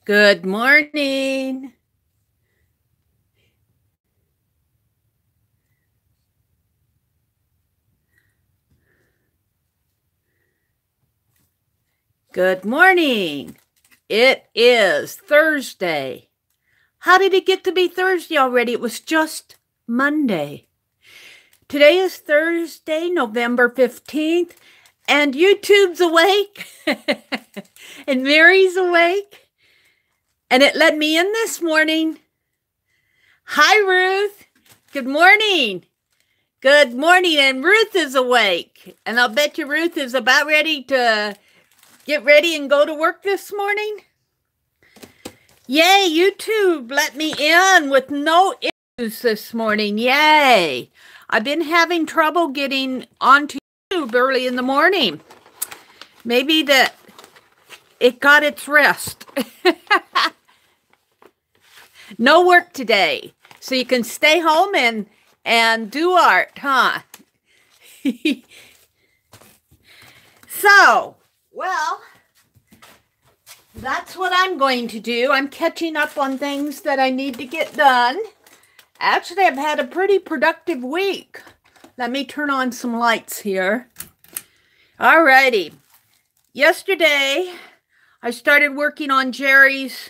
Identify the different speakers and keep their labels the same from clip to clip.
Speaker 1: Good morning. Good morning. It is Thursday. How did it get to be Thursday already? It was just Monday. Today is Thursday, November 15th, and YouTube's awake, and Mary's awake, and it let me in this morning. Hi, Ruth. Good morning. Good morning, and Ruth is awake, and I'll bet you Ruth is about ready to get ready and go to work this morning. Yay, YouTube let me in with no issues this morning. Yay. I've been having trouble getting onto YouTube early in the morning. Maybe that it got its rest. No work today. So you can stay home and do art, huh? So, well, that's what I'm going to do. I'm catching up on things that I need to get done. Actually, I've had a pretty productive week. Let me turn on some lights here. Alrighty. Yesterday, I started working on Jerry's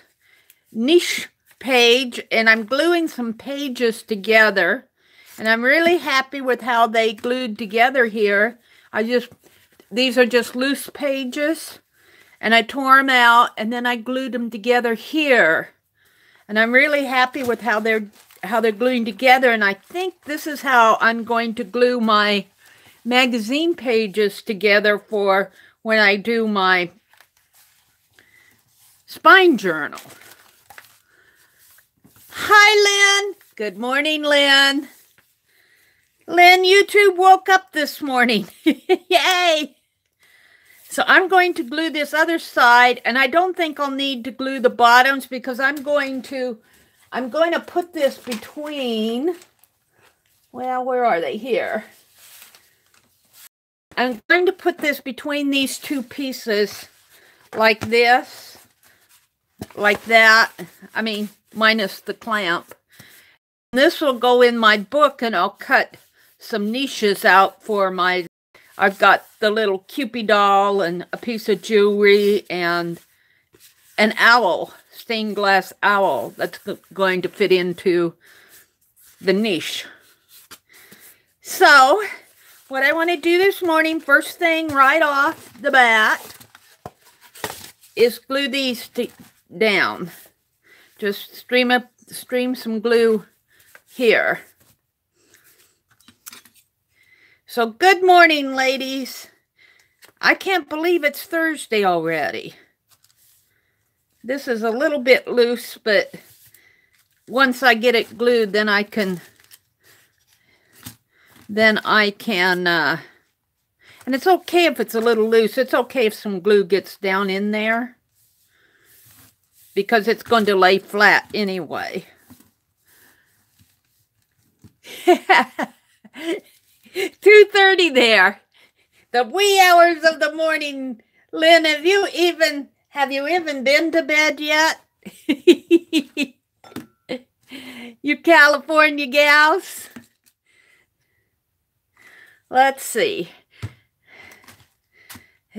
Speaker 1: niche page, and I'm gluing some pages together. And I'm really happy with how they glued together here. These are just loose pages. And I tore them out, and then I glued them together here. And I'm really happy with how they're gluing together. And I think this is how I'm going to glue my magazine pages together for when I do my spine journal. Hi, Lynn. Good morning, Lynn. Lynn, YouTube woke up this morning. Yay! So I'm going to glue this other side, and I don't think I'll need to glue the bottoms because I'm going to put this between, well, where are they? Here. I'm going to put this between these two pieces like this, like that. I mean, minus the clamp. This will go in my book, and I'll cut some niches out for my, I've got the little Cupid doll and a piece of jewelry and an owl, stained glass owl that's going to fit into the niche. So, what I want to do this morning, first thing right off the bat, is glue these down. Just stream some glue here. So good morning, ladies. I can't believe it's Thursday already. This is a little bit loose, but once I get it glued, then I can, and it's okay if it's a little loose. It's okay if some glue gets down in there because it's going to lay flat anyway. 2:30 there. The wee hours of the morning. Lynn, have you even been to bed yet? You California gals. Let's see.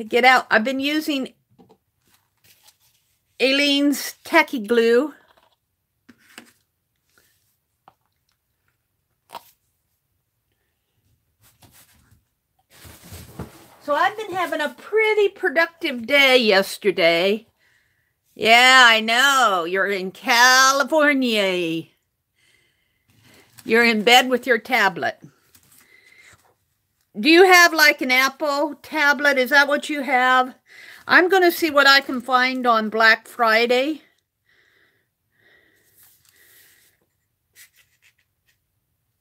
Speaker 1: Get out. I've been using Aileen's Tacky Glue. So I've been having a pretty productive day yesterday. Yeah, I know. You're in California. You're in bed with your tablet. Do you have like an Apple tablet? Is that what you have? I'm going to see what I can find on Black Friday.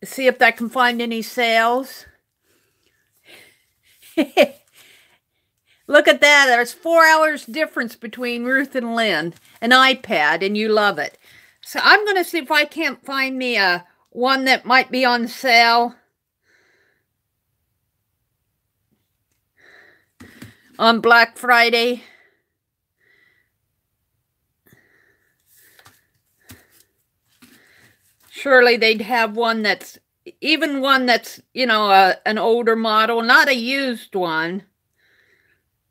Speaker 1: See if I can find any sales. Look at that. There's 4 hours difference between Ruth and Lynn. An iPad, and you love it. So I'm going to see if I can't find me one that might be on sale on Black Friday. Surely they'd have one that's, even one that's, you know, an older model, not a used one,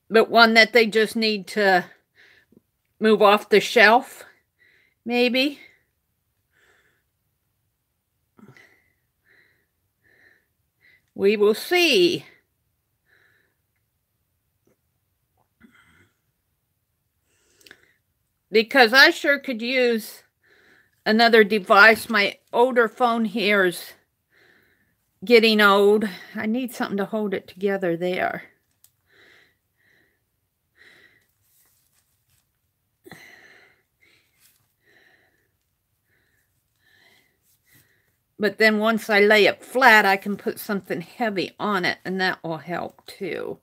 Speaker 1: but one that they just need to move off the shelf, maybe. We will see. Because I sure could use another device. My older phone here is getting old. I need something to hold it together there. But then once I lay it flat, I can put something heavy on it, and that will help too.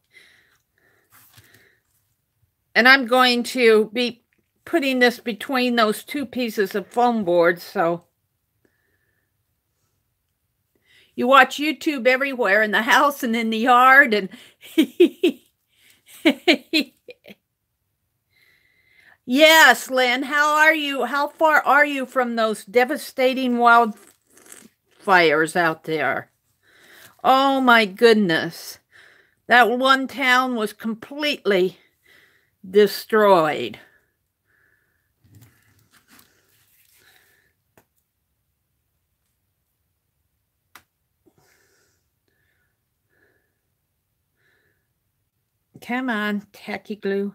Speaker 1: And I'm going to be putting this between those two pieces of foam board, so you watch YouTube everywhere, in the house and in the yard, and yes, Lynn, how are you? How far are you from those devastating wildfires out there? Oh my goodness. That one town was completely destroyed. Come on, tacky glue.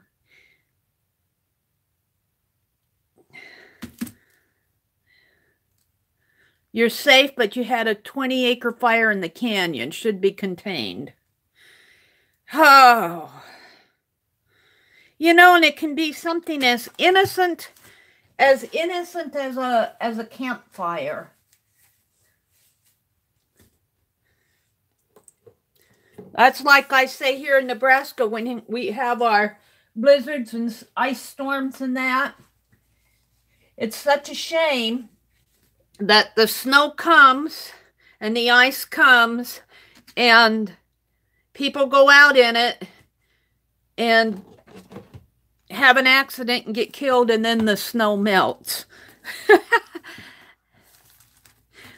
Speaker 1: You're safe, but you had a 20-acre fire in the canyon. Should be contained. Oh. You know, and it can be something as innocent as a campfire. That's like I say here in Nebraska when we have our blizzards and ice storms and that. It's such a shame that the snow comes and the ice comes and people go out in it and have an accident and get killed, and then the snow melts.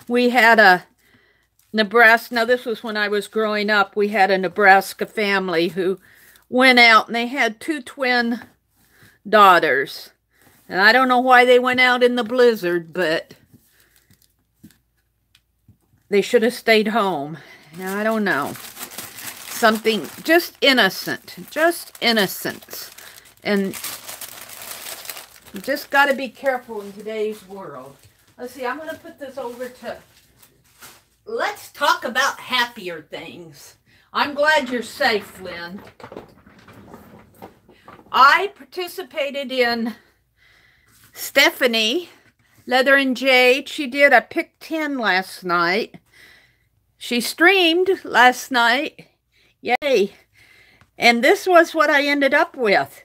Speaker 1: We had a Nebraska, now this was when I was growing up, we had a Nebraska family who went out and they had 2 twin daughters. And I don't know why they went out in the blizzard, but they should have stayed home. I don't know. Something just innocent. Just innocence. And you just got to be careful in today's world. Let's see, I'm going to put this over to... Let's talk about happier things. I'm glad you're safe, Lynn. I participated in Stephanie, Leather and Jade. She did a pick 10 last night. She streamed last night. Yay. And this was what I ended up with.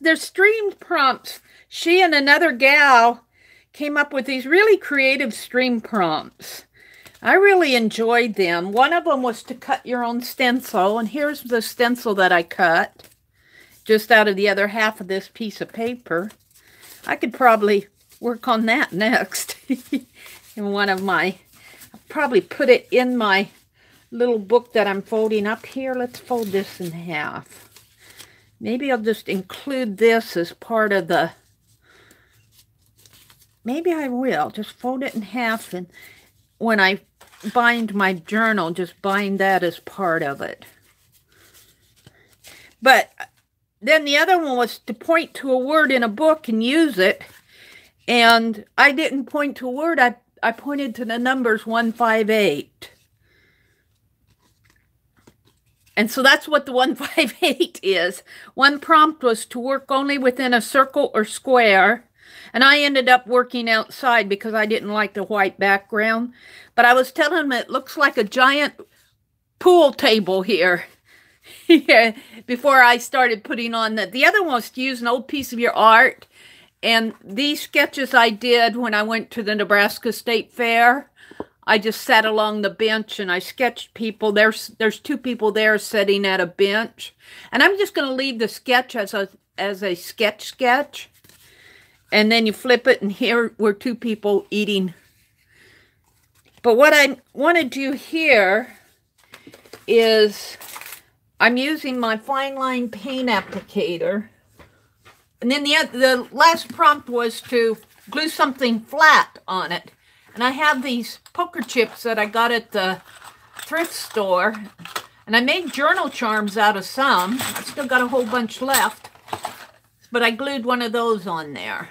Speaker 1: Their streamed prompts. She and another gal came up with these really creative stream prompts. I really enjoyed them. One of them was to cut your own stencil, and here's the stencil that I cut just out of the other half of this piece of paper. I could probably work on that next. In one of my, I'll probably put it in my little book that I'm folding up here. Let's fold this in half. Maybe I'll just include this as part of the... Maybe I will. Just fold it in half, and when I bind my journal, just bind that as part of it. But then the other one was to point to a word in a book and use it. And I didn't point to a word. I pointed to the numbers 158. And so that's what the 158 is. One prompt was to work only within a circle or square. And I ended up working outside because I didn't like the white background. But I was telling them it looks like a giant pool table here. Before I started putting on that. The other one was to use an old piece of your art. And these sketches I did when I went to the Nebraska State Fair. I just sat along the bench and I sketched people. There's 2 people there sitting at a bench. And I'm just going to leave the sketch as a sketch. And then you flip it, and here were two people eating. But what I want to do here is I'm using my fine line paint applicator. And then the last prompt was to glue something flat on it. And I have these poker chips that I got at the thrift store. And I made journal charms out of some. I've still got a whole bunch left. But I glued one of those on there.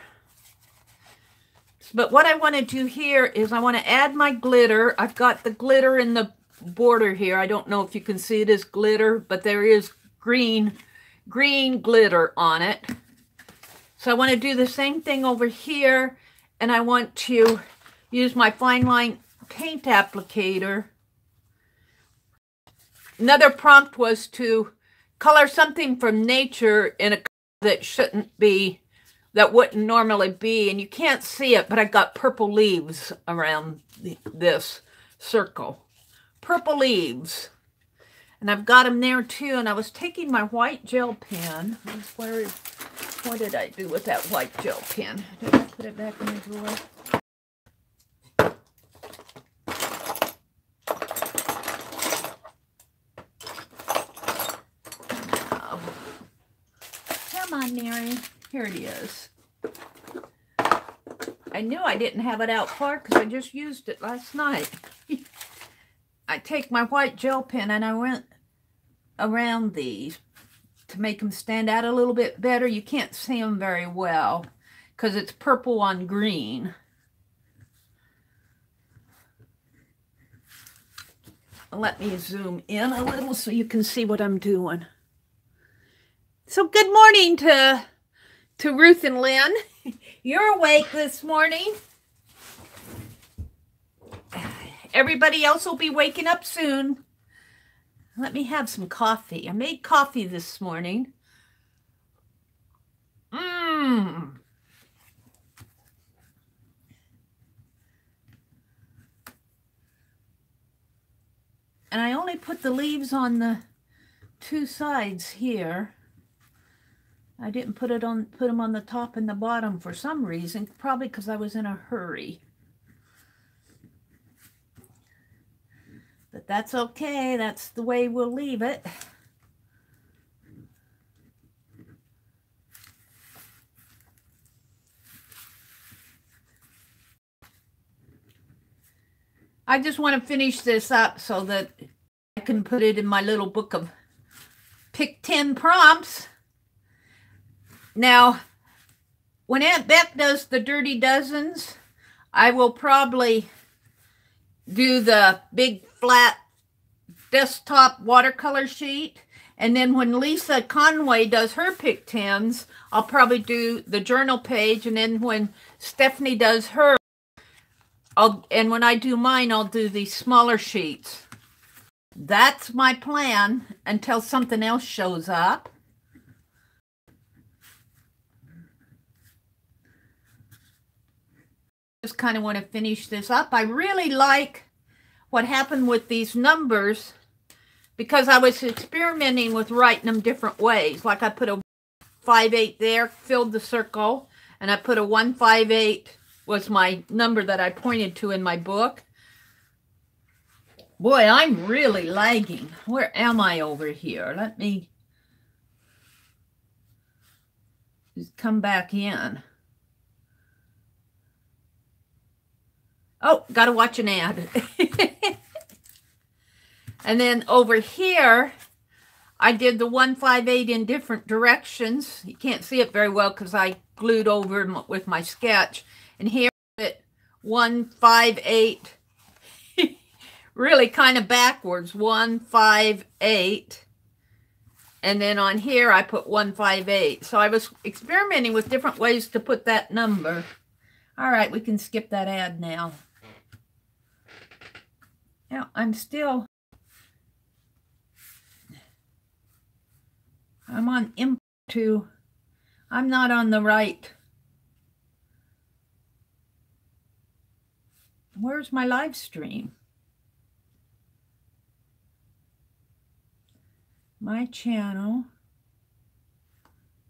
Speaker 1: But what I want to do here is I want to add my glitter. I've got the glitter in the border here. I don't know if you can see it as glitter, but there is green glitter on it. So I want to do the same thing over here, and I want to use my fine line paint applicator. Another prompt was to color something from nature in a color that shouldn't be, that wouldn't normally be, and you can't see it, but I got purple leaves around this circle. Purple leaves. And I've got them there too, and I was taking my white gel pen. What did I do with that white gel pen? Did I put it back in the drawer? Oh. Come on, Mary. Here it is. I knew I didn't have it out far because I just used it last night. I take my white gel pen and I went around these to make them stand out a little bit better. You can't see them very well because it's purple on green. Let me zoom in a little so you can see what I'm doing. So good morning to Ruth and Lynn. You're awake this morning. Everybody else will be waking up soon. Let me have some coffee. I made coffee this morning. And I only put the leaves on the two sides here. I didn't put them on the top and the bottom for some reason, probably because I was in a hurry. But that's okay. That's the way we'll leave it. I just want to finish this up so that I can put it in my little book of pick 10 prompts. Now, when Aunt Beck does the Dirty Dozens, I will probably do the big flat desktop watercolor sheet. And then when Lisa Conway does her pick 10s, I'll probably do the journal page. And then when Stephanie does her, and when I do mine, I'll do these smaller sheets. That's my plan until something else shows up. Just kind of want to finish this up. I really like what happened with these numbers because I was experimenting with writing them different ways. Like I put a 5/8 there, filled the circle, and I put a 158 was my number that I pointed to in my book. Boy, I'm really lagging. Where am I over here? Let me just come back in. Oh, got to watch an ad. And then over here, I did the 158 in different directions. You can't see it very well because I glued over with my sketch. And here it 158, really kind of backwards, 158. And then on here, I put 158. So I was experimenting with different ways to put that number. All right, we can skip that ad now. Now, I'm on input 2. I'm not on the right. Where's my live stream? My channel,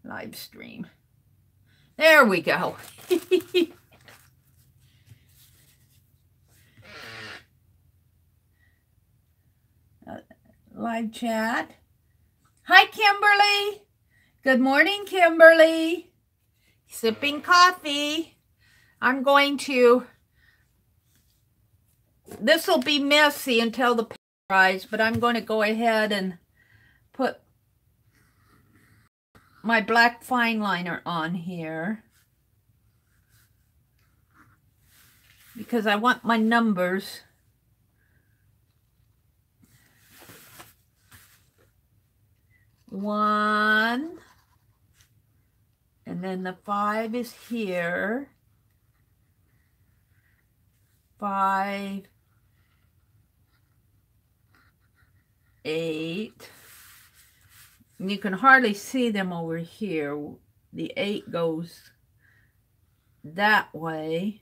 Speaker 1: live stream. There we go. Live chat. Hi, Kimberly. Good morning, Kimberly. Sipping coffee. I'm going to, this will be messy until the paint dries, but I'm going to go ahead and put my black fine liner on here because I want my numbers. One, and then the 5 is here. 5, 8. And you can hardly see them over here. The 8 goes that way.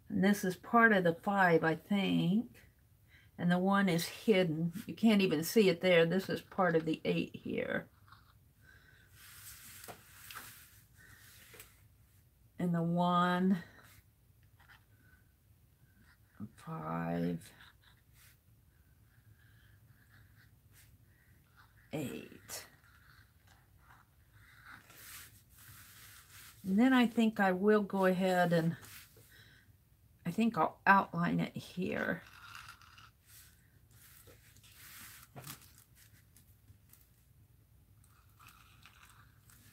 Speaker 1: And this is part of the 5, I think. And the 1 is hidden. You can't even see it there. This is part of the 8 here. And the 1, 5, 8. And then I think I will go ahead and I think I'll outline it here.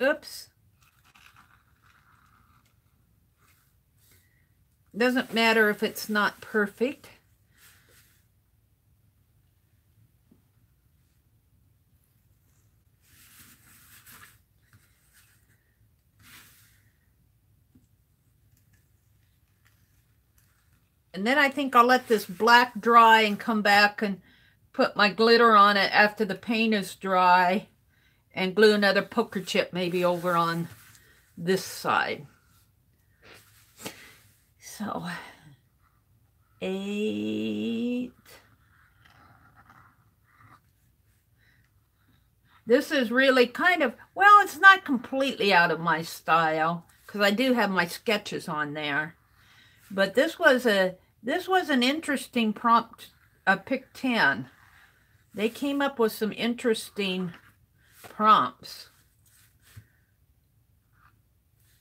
Speaker 1: Oops. Doesn't matter if it's not perfect. And then I think I'll let this black dry and come back and put my glitter on it after the paint is dry and glue another poker chip maybe over on this side. So 8. This is really kind of, well, it's not completely out of my style because I do have my sketches on there. But this was an interesting prompt, pick 10. They came up with some interesting prompts.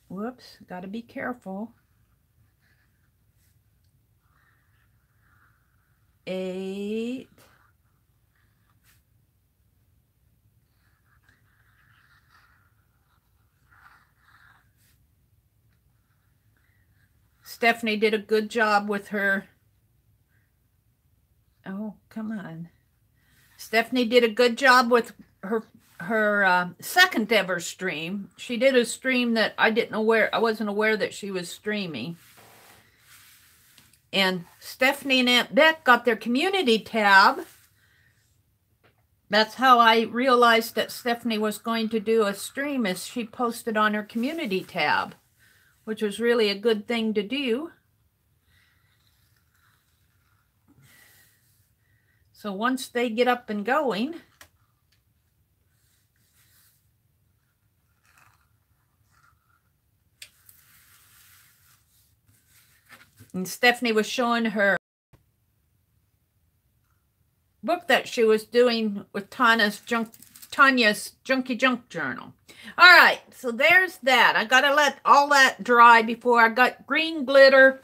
Speaker 1: Whoops, got to be careful. 8. Stephanie did a good job with her. Oh, come on. Stephanie did a good job with her second ever stream. She did a stream that I wasn't aware that she was streaming. And Stephanie and Aunt Beck got their community tab. That's how I realized that Stephanie was going to do a stream, as she posted on her community tab, which was really a good thing to do. So once they get up and going, and Stephanie was showing her book that she was doing with Tanya's Junky Junk Journal. All right, so there's that. I got to let all that dry before I got green glitter,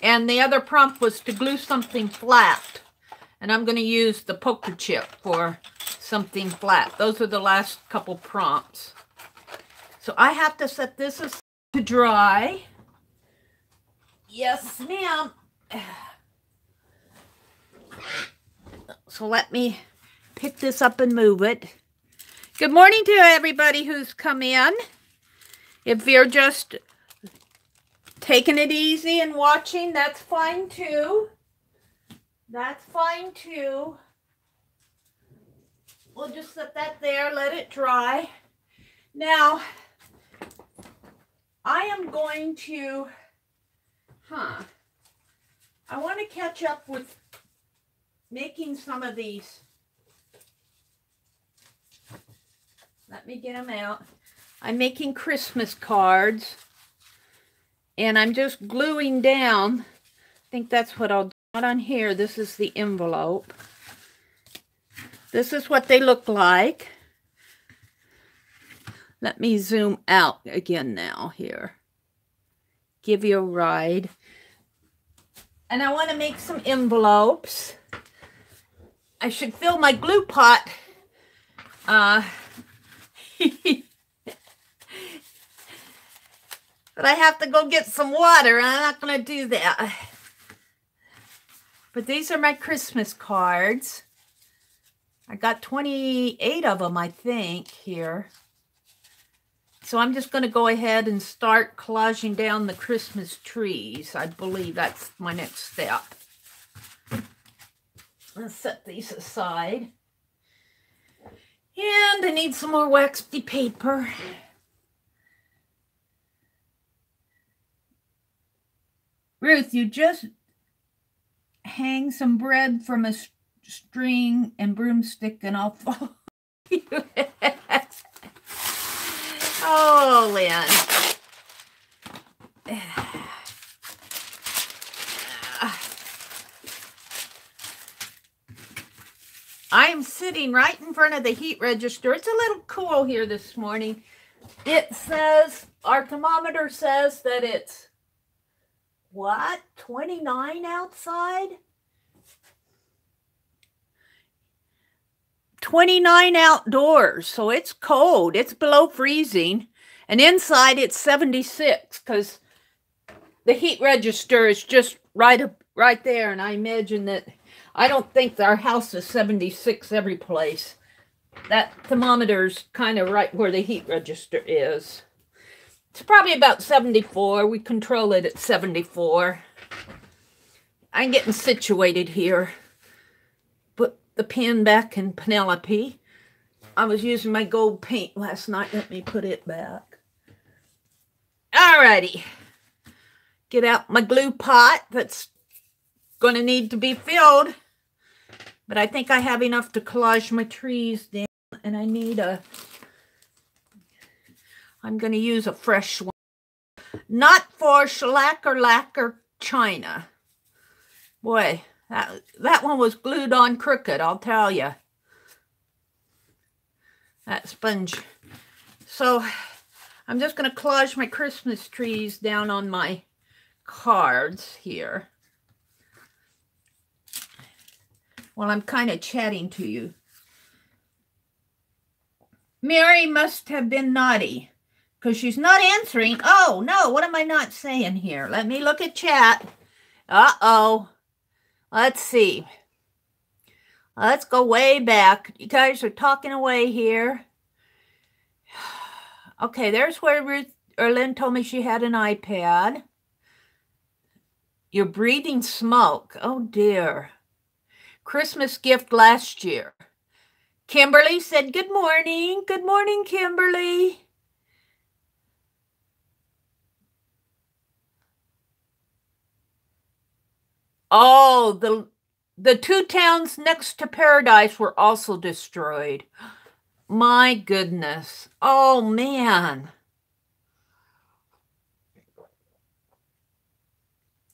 Speaker 1: and the other prompt was to glue something flat. And I'm going to use the poker chip for something flat. Those are the last couple prompts. So I have to set this aside to dry. Yes, ma'am. So let me pick this up and move it. Good morning to everybody who's come in. If you're just taking it easy and watching, that's fine too. That's fine too. We'll just set that there, let it dry. Now, I am going to, I want to catch up with making some of these. Let me get them out. I'm making Christmas cards. And I'm just gluing down. I think that's what I'll do. Not on here. This is the envelope. This is what they look like. Let me zoom out again now here. Give you a ride. And I want to make some envelopes. I should fill my glue pot. But I have to go get some water, and I'm not going to do that. But these are my Christmas cards. I got 28 of them, I think, here. So I'm just going to go ahead and start collaging down the Christmas trees. I believe that's my next step. Let's set these aside. And I need some more waxy paper. Ruth, you just hang some bread from a string and broomstick and I'll follow you. Oh, Lynn. I'm sitting right in front of the heat register. It's a little cool here this morning. It says, our thermometer says that it's, what, 29 outside? 29 outdoors, so it's cold. It's below freezing. And inside it's 76 because the heat register is just right there. And I imagine that, I don't think our house is 76 every place. That thermometer's kind of right where the heat register is. It's probably about 74. We control it at 74. I'm getting situated here. Put the pen back in Penelope. I was using my gold paint last night. Let me put it back. Alrighty. Get out my glue pot that's going to need to be filled. But I think I have enough to collage my trees down. And I need I'm going to use a fresh one. Not for shellac or lacquer china. Boy, that one was glued on crooked, I'll tell you. That sponge. So I'm just going to collage my Christmas trees down on my cards here. While I'm kind of chatting to you. Mary must have been naughty. Because she's not answering. Oh, no, what am I not saying here? Let me look at chat. Uh-oh. Let's see. Let's go way back. You guys are talking away here. Okay, there's where Ruth or Lynn told me she had an iPad. You're breathing smoke. Oh, dear. Christmas gift last year. Kimberly said, good morning. Good morning, Kimberly. Oh, the two towns next to Paradise were also destroyed. My goodness. Oh, man.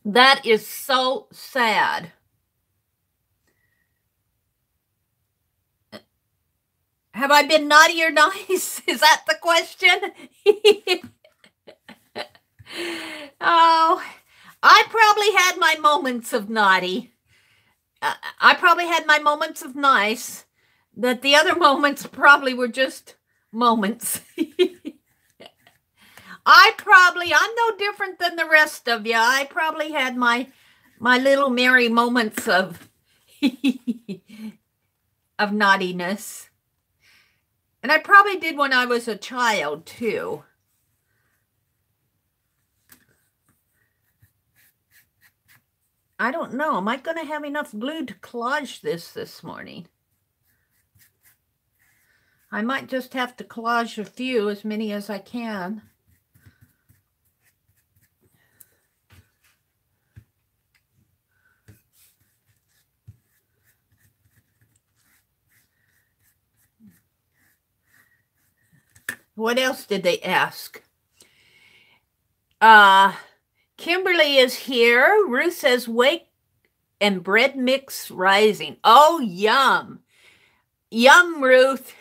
Speaker 1: That is so sad. Have I been naughty or nice? Is that the question? Oh, I probably had my moments of naughty. I probably had my moments of nice. That the other moments probably were just moments. I'm no different than the rest of you. I probably had my little merry moments of of naughtiness. And I probably did when I was a child, too. I don't know. Am I going to have enough glue to collage this morning? I might just have to collage a few, as many as I can. What else did they ask? Kimberly is here. Ruth says, wake and bread mix rising. Oh, yum. Yum, Ruth.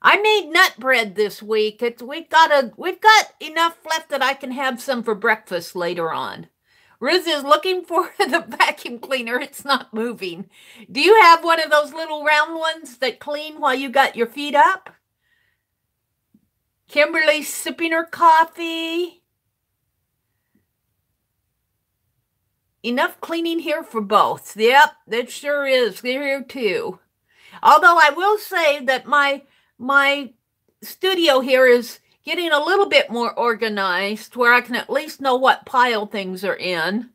Speaker 1: I made nut bread this week. We've got enough left that I can have some for breakfast later on. Ruth is looking for the vacuum cleaner. It's not moving. Do you have one of those little round ones that clean while you got your feet up? Kimberly's sipping her coffee. Enough cleaning here for both. Yep, that sure is. They're here too. Although I will say that my studio here is getting a little bit more organized where I can at least know what pile things are in.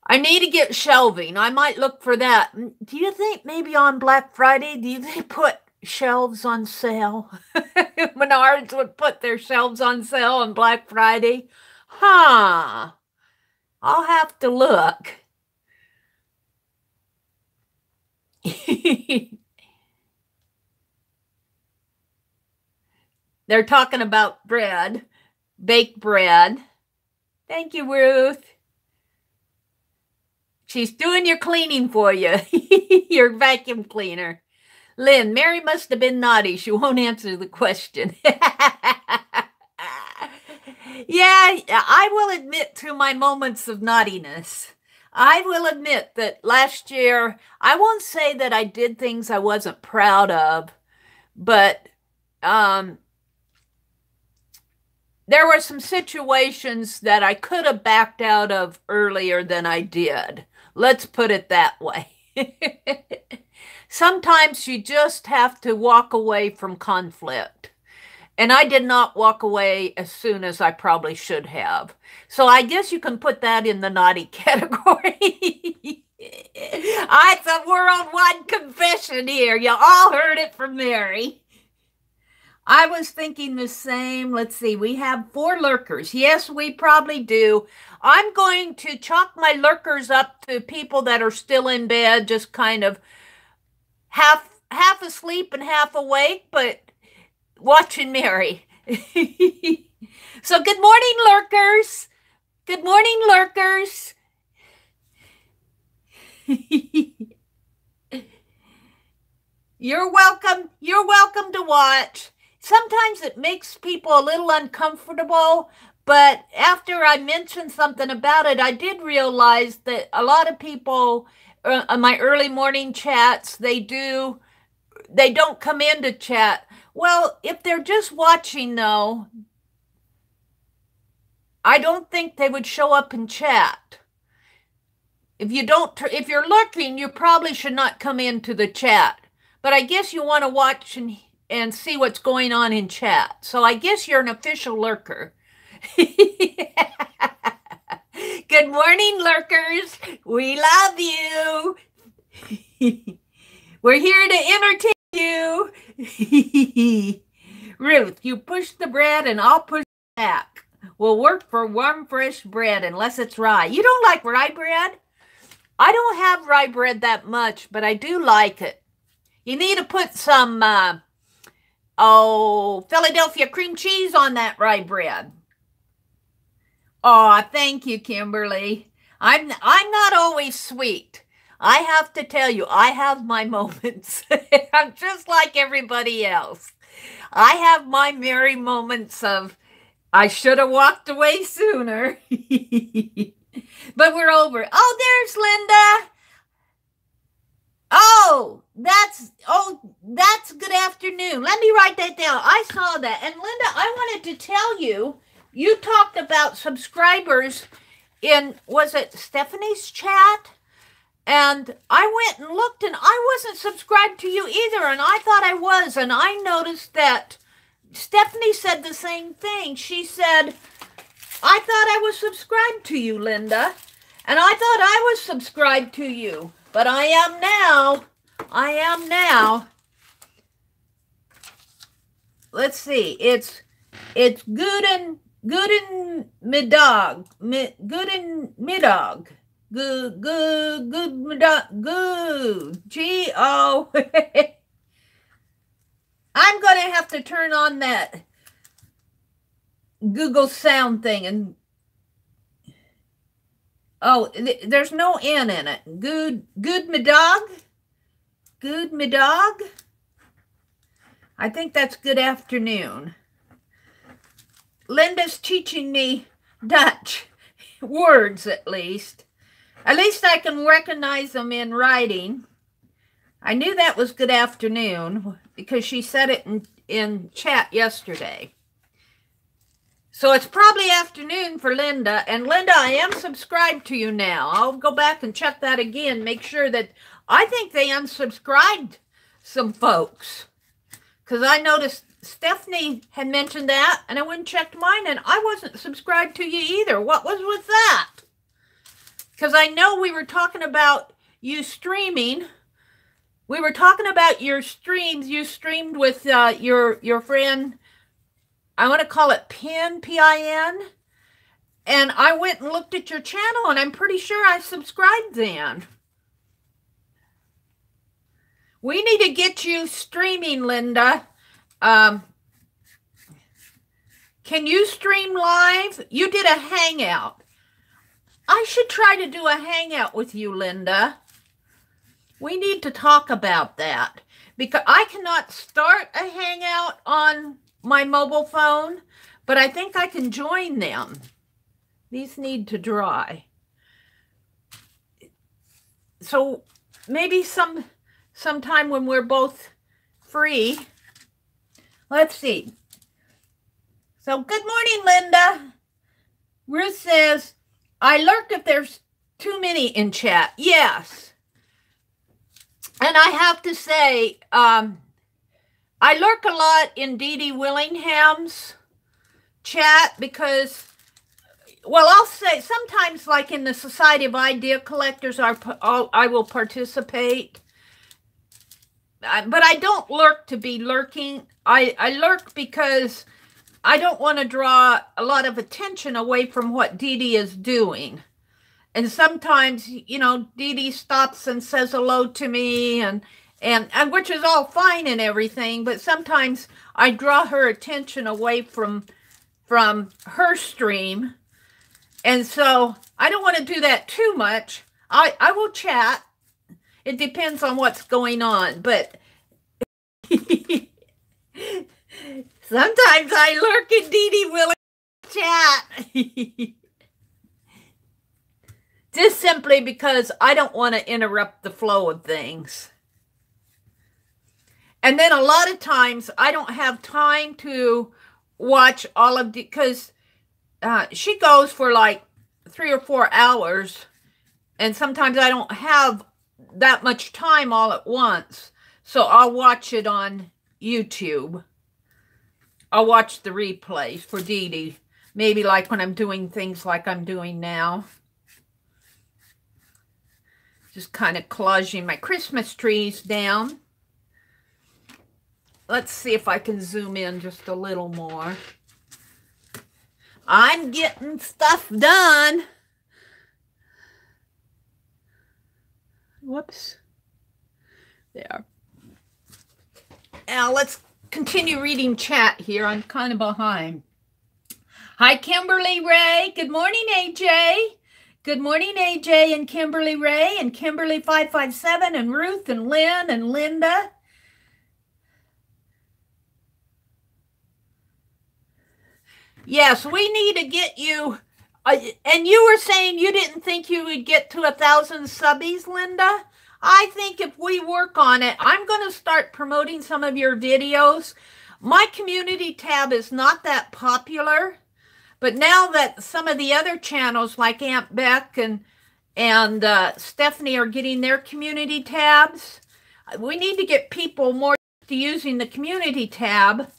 Speaker 1: I need to get shelving. I might look for that. Do you think maybe on Black Friday, do they put shelves on sale? Menards would put their shelves on sale on Black Friday. Huh. I'll have to look. They're talking about bread, baked bread. Thank you, Ruth. She's doing your cleaning for you, your vacuum cleaner. Lynn, Mary must have been naughty. She won't answer the question. Yeah, I will admit to my moments of naughtiness. I will admit that last year, I won't say that I did things I wasn't proud of, but there were some situations that I could have backed out of earlier than I did. Let's put it that way. Sometimes you just have to walk away from conflict. And I did not walk away as soon as I probably should have. So I guess you can put that in the naughty category. It's a worldwide confession here. You all heard it from Mary. I was thinking the same. Let's see. We have 4 lurkers. Yes, we probably do. I'm going to chalk my lurkers up to people that are still in bed, just kind of half asleep and half awake, but watching Mary. So good morning, lurkers. Good morning, lurkers. You're welcome. You're welcome to watch. Sometimes it makes people a little uncomfortable, but after I mentioned something about it, I did realize that a lot of people on my early morning chats, they don't come in to chat. Well, if they're just watching, though, I don't think they would show up in chat. If you're lurking, you probably should not come into the chat. But I guess you want to watch and see what's going on in chat. So I guess you're an official lurker. Good morning, lurkers. We love you. We're here to entertain you. Ruth, you push the bread and I'll push back. We'll work for warm, fresh bread unless it's rye. You don't like rye bread? I don't have rye bread that much, but I do like it. You need to put some Philadelphia cream cheese on that rye bread. Oh, thank you, Kimberly. I'm not always sweet. I have to tell you, I have my moments. I'm just like everybody else. I have my merry moments of, I should have walked away sooner. But we're over. Oh, there's Linda. Oh, that's good afternoon. Let me write that down. I saw that. And Linda, I wanted to tell you, you talked about subscribers in, was it Stephanie's chat? And I went and looked and I wasn't subscribed to you either. And I thought I was. And I noticed that Stephanie said the same thing. She said, I thought I was subscribed to you, Linda. And I thought I was subscribed to you. But I am now. I am now. Let's see. It's Guten Mittag. Guten Mittag. Good G-O. I'm going to have to turn on that Google sound thing and oh, there's no N in it. Good me dog? Good me dog? I think that's good afternoon. Linda's teaching me Dutch words at least. At least I can recognize them in writing. I knew that was good afternoon because she said it in chat yesterday. So it's probably afternoon for Linda. And Linda, I am subscribed to you now. I'll go back and check that again. Make sure that I think they unsubscribed some folks. Because I noticed Stephanie had mentioned that. And I went and checked mine. And I wasn't subscribed to you either. What was with that? Because I know we were talking about you streaming. We were talking about your streams. You streamed with your friend, I want to call it Pin, P-I-N. And I went and looked at your channel, and I'm pretty sure I subscribed then. We need to get you streaming, Linda. Can you stream live? You did a hangout. I should try to do a hangout with you, Linda. We need to talk about that. Because I cannot start a hangout on my mobile phone, but I think I can join them. These need to dry. So maybe sometime when we're both free. Let's see. So good morning, Linda. Ruth says, I lurk if there's too many in chat. Yes. And I have to say, I lurk a lot in Dee Dee Willingham's chat because, well, I'll say sometimes like in the Society of Idea Collectors, I will participate. But I don't lurk to be lurking. I lurk because I don't want to draw a lot of attention away from what Dee Dee is doing. And sometimes, you know, Dee Dee stops and says hello to me, and which is all fine and everything, but sometimes I draw her attention away from her stream. And so I don't want to do that too much. I will chat. It depends on what's going on, but sometimes I lurk in Dee Dee Willingham's chat. Just simply because I don't want to interrupt the flow of things. And then a lot of times I don't have time to watch all of because she goes for like 3 or 4 hours. And sometimes I don't have that much time all at once. So I'll watch it on YouTube. I'll watch the replays for Dee Dee. Maybe like when I'm doing things like I'm doing now. Just kind of collaging my Christmas trees down. Let's see if I can zoom in just a little more. I'm getting stuff done. Whoops. There. Now let's continue reading chat here. I'm kind of behind. Hi, Kimberly Ray. Good morning, AJ. Good morning, AJ and Kimberly Ray and Kimberly 557 and Ruth and Lynn and Linda. Yes, we need to get you. And you were saying you didn't think you would get to 1,000 subbies, Linda. I think if we work on it, I'm going to start promoting some of your videos. My community tab is not that popular. But now that some of the other channels like Aunt Beck and Stephanie are getting their community tabs, we need to get people more to using the community tab.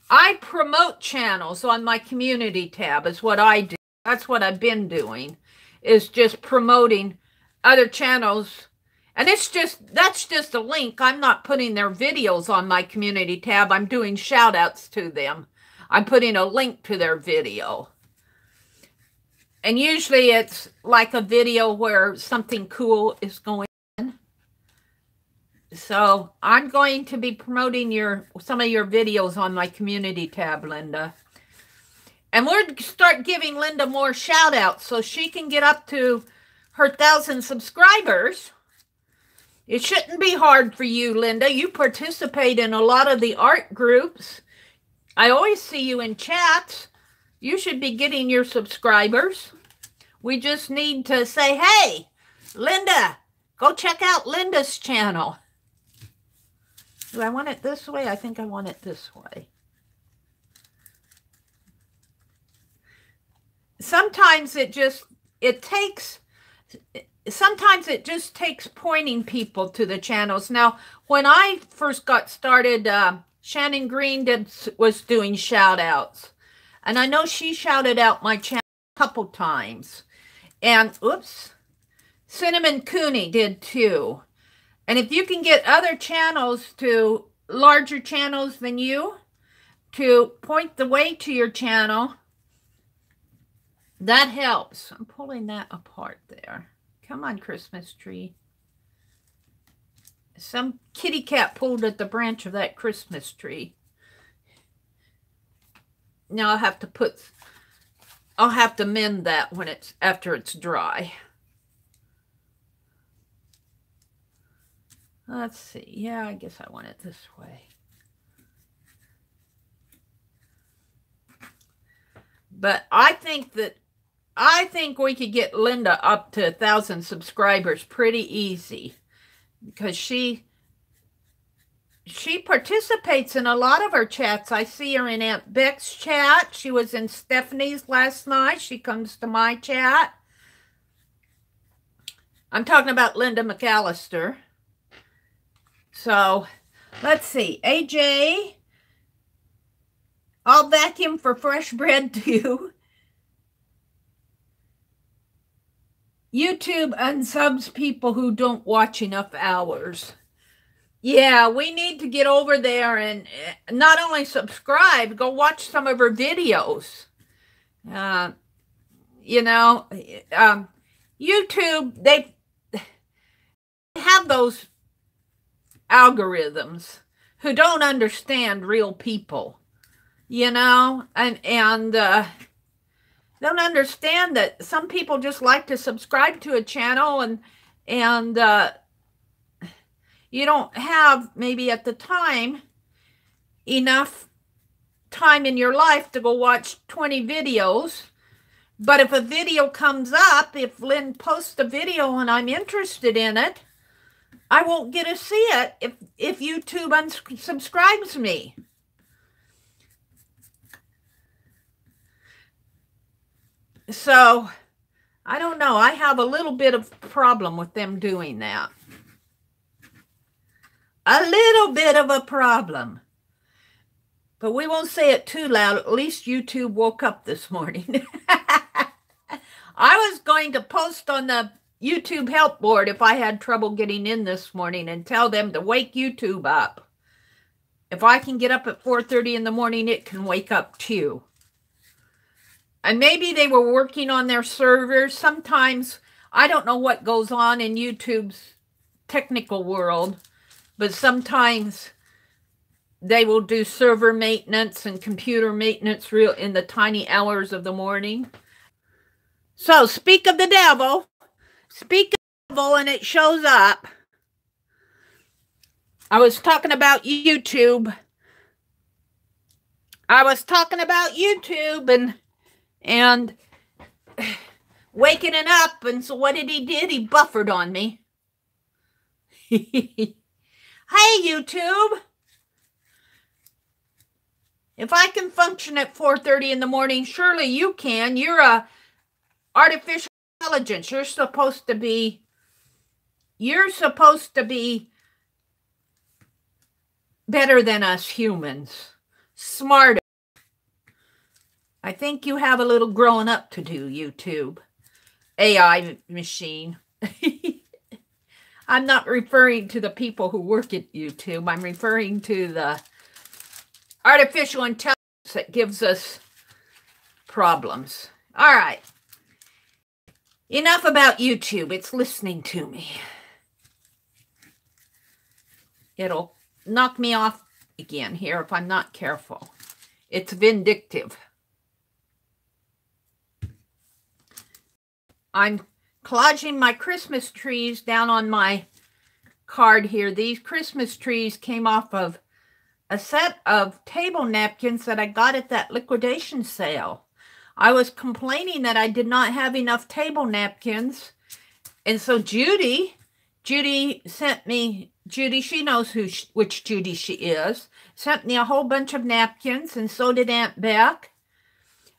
Speaker 1: I promote channels on my community tab is what I do. That's what I've been doing, is just promoting other channels. And that's just a link. I'm not putting their videos on my community tab. I'm doing shout outs to them. I'm putting a link to their video. And usually it's like a video where something cool is going on. So I'm going to be promoting some of your videos on my community tab, Linda. And we're going to start giving Linda more shout outs so she can get up to her 1,000 subscribers. It shouldn't be hard for you, Linda. You participate in a lot of the art groups. I always see you in chats. You should be getting your subscribers. We just need to say, hey, Linda, go check out Linda's channel. Do I want it this way? I think I want it this way. Sometimes it just takes pointing people to the channels. Now, when I first got started, Shannon Green was doing shout outs. And I know she shouted out my channel a couple times. And, oops, Cinnamon Cooney did too. And if you can get other channels to, larger channels than you, to point the way to your channel, that helps. I'm pulling that apart there. Come on, Christmas tree. Some kitty cat pulled at the branch of that Christmas tree. Now I'll have to mend that when after it's dry. Let's see. Yeah, I guess I want it this way. But I think we could get Linda up to 1,000 subscribers pretty easy, because she participates in a lot of our chats. I see her in Aunt Beck's chat. She was in Stephanie's last night. She comes to my chat. I'm talking about Linda McAllister. So, let's see. AJ, I'll vacuum for fresh bread too. YouTube unsubs people who don't watch enough hours. Yeah, we need to get over there and not only subscribe, go watch some of her videos. You know, YouTube, they have those algorithms who don't understand real people, you know, and don't understand that some people just like to subscribe to a channel and you don't have maybe at the time enough time in your life to go watch 20 videos. But if a video comes up, if Lynn posts a video and I'm interested in it, I won't get to see it if YouTube unsubscribes me. So, I don't know. I have a little bit of problem with them doing that. A little bit of a problem. But we won't say it too loud. At least YouTube woke up this morning. I was going to post on the YouTube help board if I had trouble getting in this morning and tell them to wake YouTube up. If I can get up at 4:30 in the morning, it can wake up too. And maybe they were working on their servers. Sometimes, I don't know what goes on in YouTube's technical world, but sometimes they will do server maintenance and computer maintenance in the tiny hours of the morning. So, speak of the devil. Speak of the devil and it shows up. I was talking about YouTube. And waking it up, and so what did? He buffered on me. Hey, YouTube. If I can function at 4:30 in the morning, surely you can. You're a artificial intelligence. You're supposed to be better than us humans. Smarter. I think you have a little growing up to do, YouTube. AI machine. I'm not referring to the people who work at YouTube. I'm referring to the artificial intelligence that gives us problems. All right. Enough about YouTube. It's listening to me. It'll knock me off again here if I'm not careful. It's vindictive. I'm collaging my Christmas trees down on my card here. These Christmas trees came off of a set of table napkins that I got at that liquidation sale. I was complaining that I did not have enough table napkins. And so Judy sent me, she knows which Judy she is, sent me a whole bunch of napkins, and so did Aunt Beck.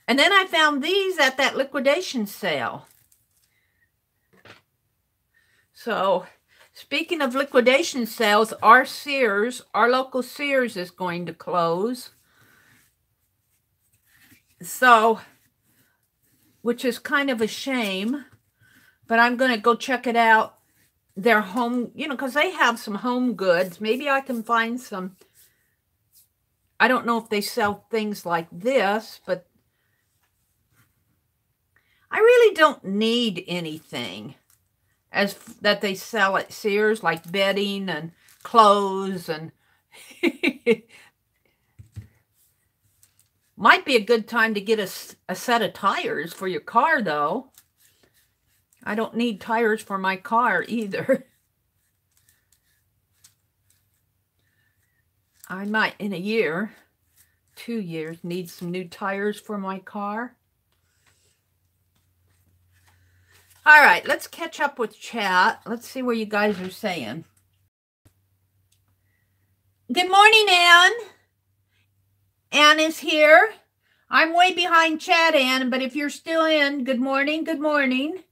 Speaker 1: And then I found these at that liquidation sale. So, speaking of liquidation sales, our local Sears is going to close. So, which is kind of a shame, but I'm going to go check it out. Their home, because they have some home goods. Maybe I can find some. I don't know if they sell things like this, but I really don't need anything that they sell at Sears, like bedding and clothes, and might be a good time to get a set of tires for your car, though. I don't need tires for my car either. I might, in a year, 2 years, need some new tires for my car. All right, let's catch up with chat. Let's see what you guys are saying. Good morning, Anne. Anne is here. I'm way behind chat, Anne, but if you're still in, good morning, good morning.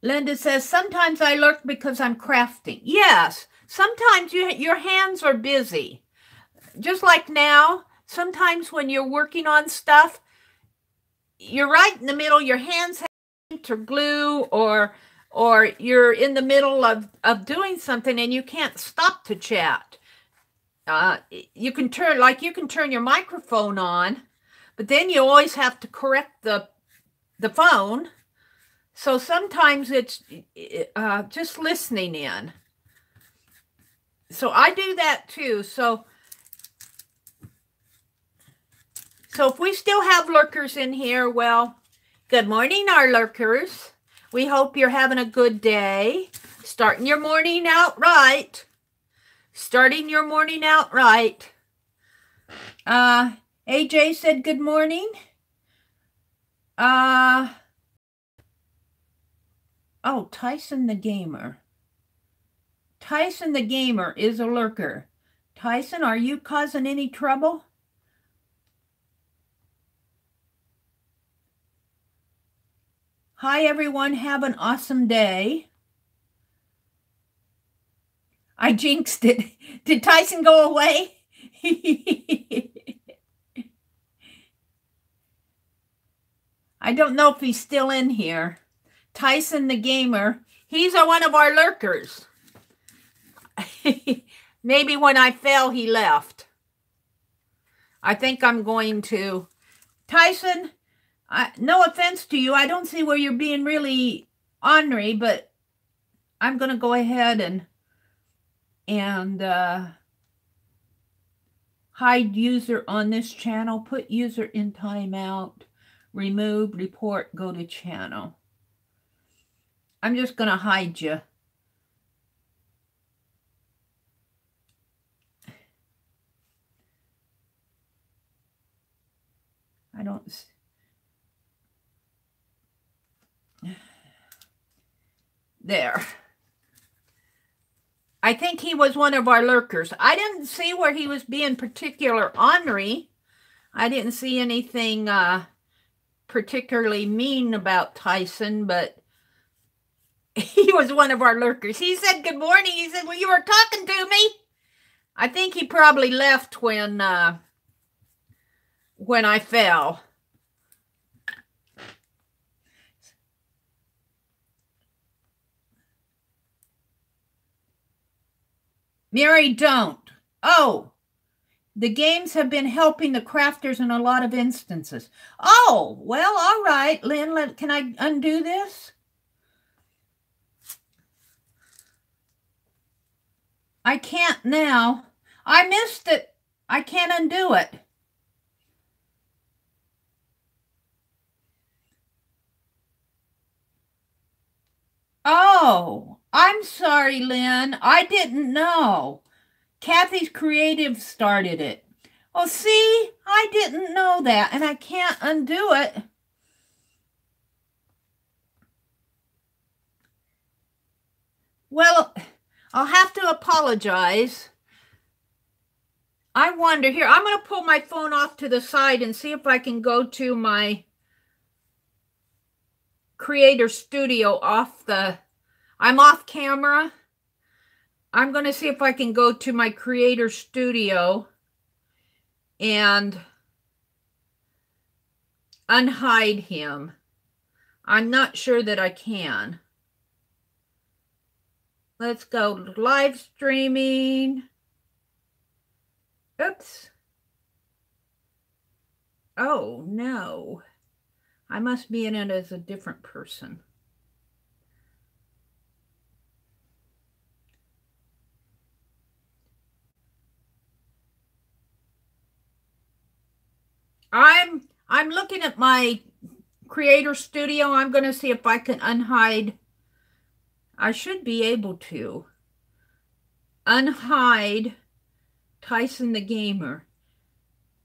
Speaker 1: Linda says, sometimes I lurk because I'm crafting. Yes, sometimes your hands are busy. Just like now, sometimes when you're working on stuff, you're right in the middle, your hands have paint or glue, or you're in the middle of doing something and you can't stop to chat. You can turn your microphone on, but then you always have to correct the phone. So sometimes it's just listening in. So I do that too. So if we still have lurkers in here, well, good morning, our lurkers. We hope you're having a good day. Starting your morning out right. AJ said good morning. Oh, Tyson the Gamer. Tyson the Gamer is a lurker. Tyson, are you causing any trouble? Hi, everyone. Have an awesome day. I jinxed it. Did Tyson go away? I don't know if he's still in here. Tyson the Gamer. He's one of our lurkers. Maybe when I fell, he left. I think I'm going to. Tyson, no offense to you. I don't see where you're being really ornery, but I'm going to go ahead and hide user on this channel. Put user in timeout. Remove, report, go to channel. I'm just going to hide you. I don't. There. I think he was one of our lurkers. I didn't see where he was being particular ornery. I didn't see anything particularly mean about Tyson, but he was one of our lurkers. He said good morning. He said, well, you were talking to me. I think he probably left when I fell. Mary, don't. Oh, the games have been helping the crafters in a lot of instances. Oh, well, all right, Lynn, can I undo this? I can't now. I missed it. I can't undo it. Oh, I'm sorry, Lynn. I didn't know. Kathy's Creative started it. Oh, see, I didn't know that, and I can't undo it. Well, I'll have to apologize. I wonder, here, I'm going to pull my phone off to the side and see if I can go to my Creator Studio I'm off camera. I'm going to see if I can go to my Creator Studio and unhide him. I'm not sure that I can. Let's go live streaming. Oops. Oh, no. I must be in it as a different person. I'm looking at my Creator Studio. I'm going to see if I can unhide. I should be able to unhide Tyson the Gamer.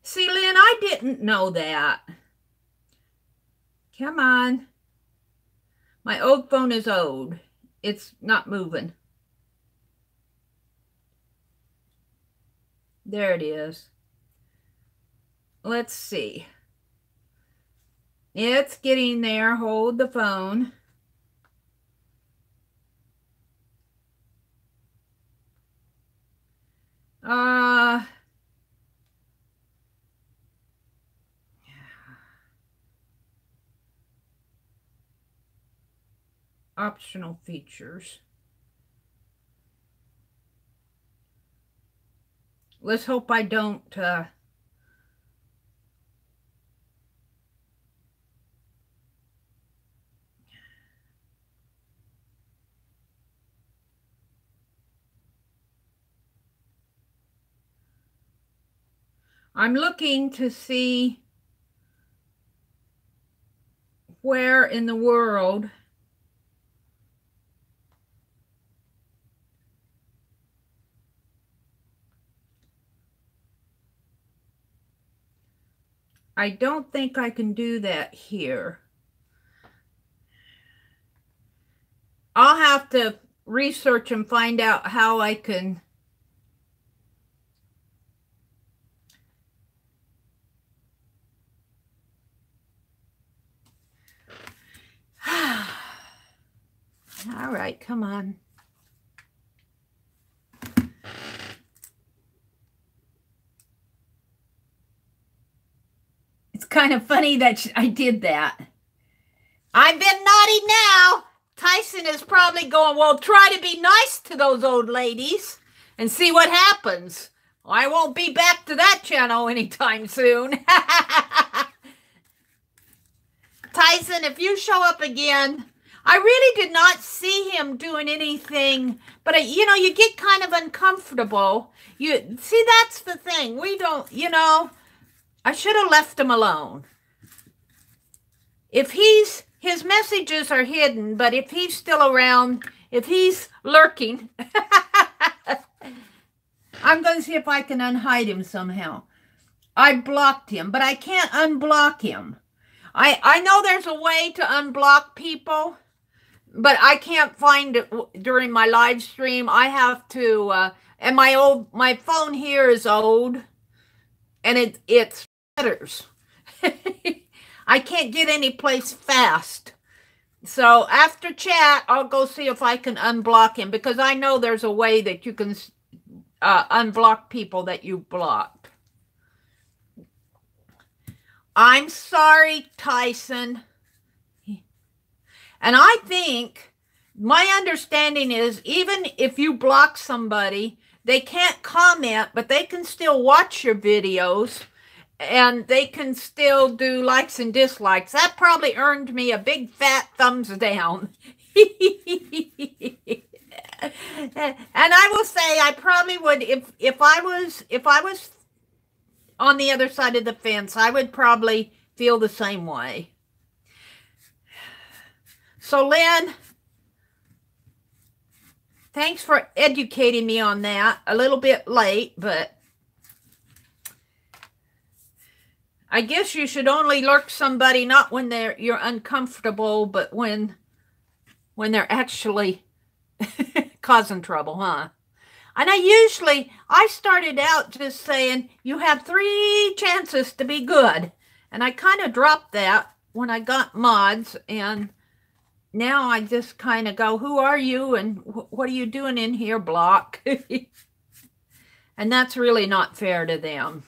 Speaker 1: See, Lynn, I didn't know that. Come on. My old phone is old. It's not moving. There it is. Let's see. It's getting there. Hold the phone. Optional features. Let's hope I don't I'm looking to see where in the world I don't think I can do that here. I'll have to research and find out how I can all right, come on. It's kind of funny that I did that. I've been naughty now. Tyson is probably going, well, try to be nice to those old ladies and see what happens. I won't be back to that channel anytime soon. Tyson, if you show up again, I really did not see him doing anything, but you know, you get kind of uncomfortable. You see, that's the thing. We don't, you know, I should have left him alone. If his messages are hidden, but if he's still around, if he's lurking, I'm going to see if I can unhide him somehow. I blocked him, but I can't unblock him. I know there's a way to unblock people, but I can't find it during my live stream. I have to, and my phone here is old, and it's stutters. I can't get any place fast. So after chat, I'll go see if I can unblock him, because I know there's a way that you can unblock people that you blocked. I'm sorry, Tyson. And I think my understanding is even if you block somebody, they can't comment, but they can still watch your videos. And they can still do likes and dislikes. That probably earned me a big fat thumbs down. And I will say, I probably would, if I was on the other side of the fence, I would probably feel the same way. So, Lynn, thanks for educating me on that. A little bit late, but I guess you should only lurk somebody not when you're uncomfortable, but when they're actually causing trouble, huh? And I started out just saying, you have 3 chances to be good. And I kind of dropped that when I got mods, and now I just kind of go, who are you and what are you doing in here, block? And that's really not fair to them.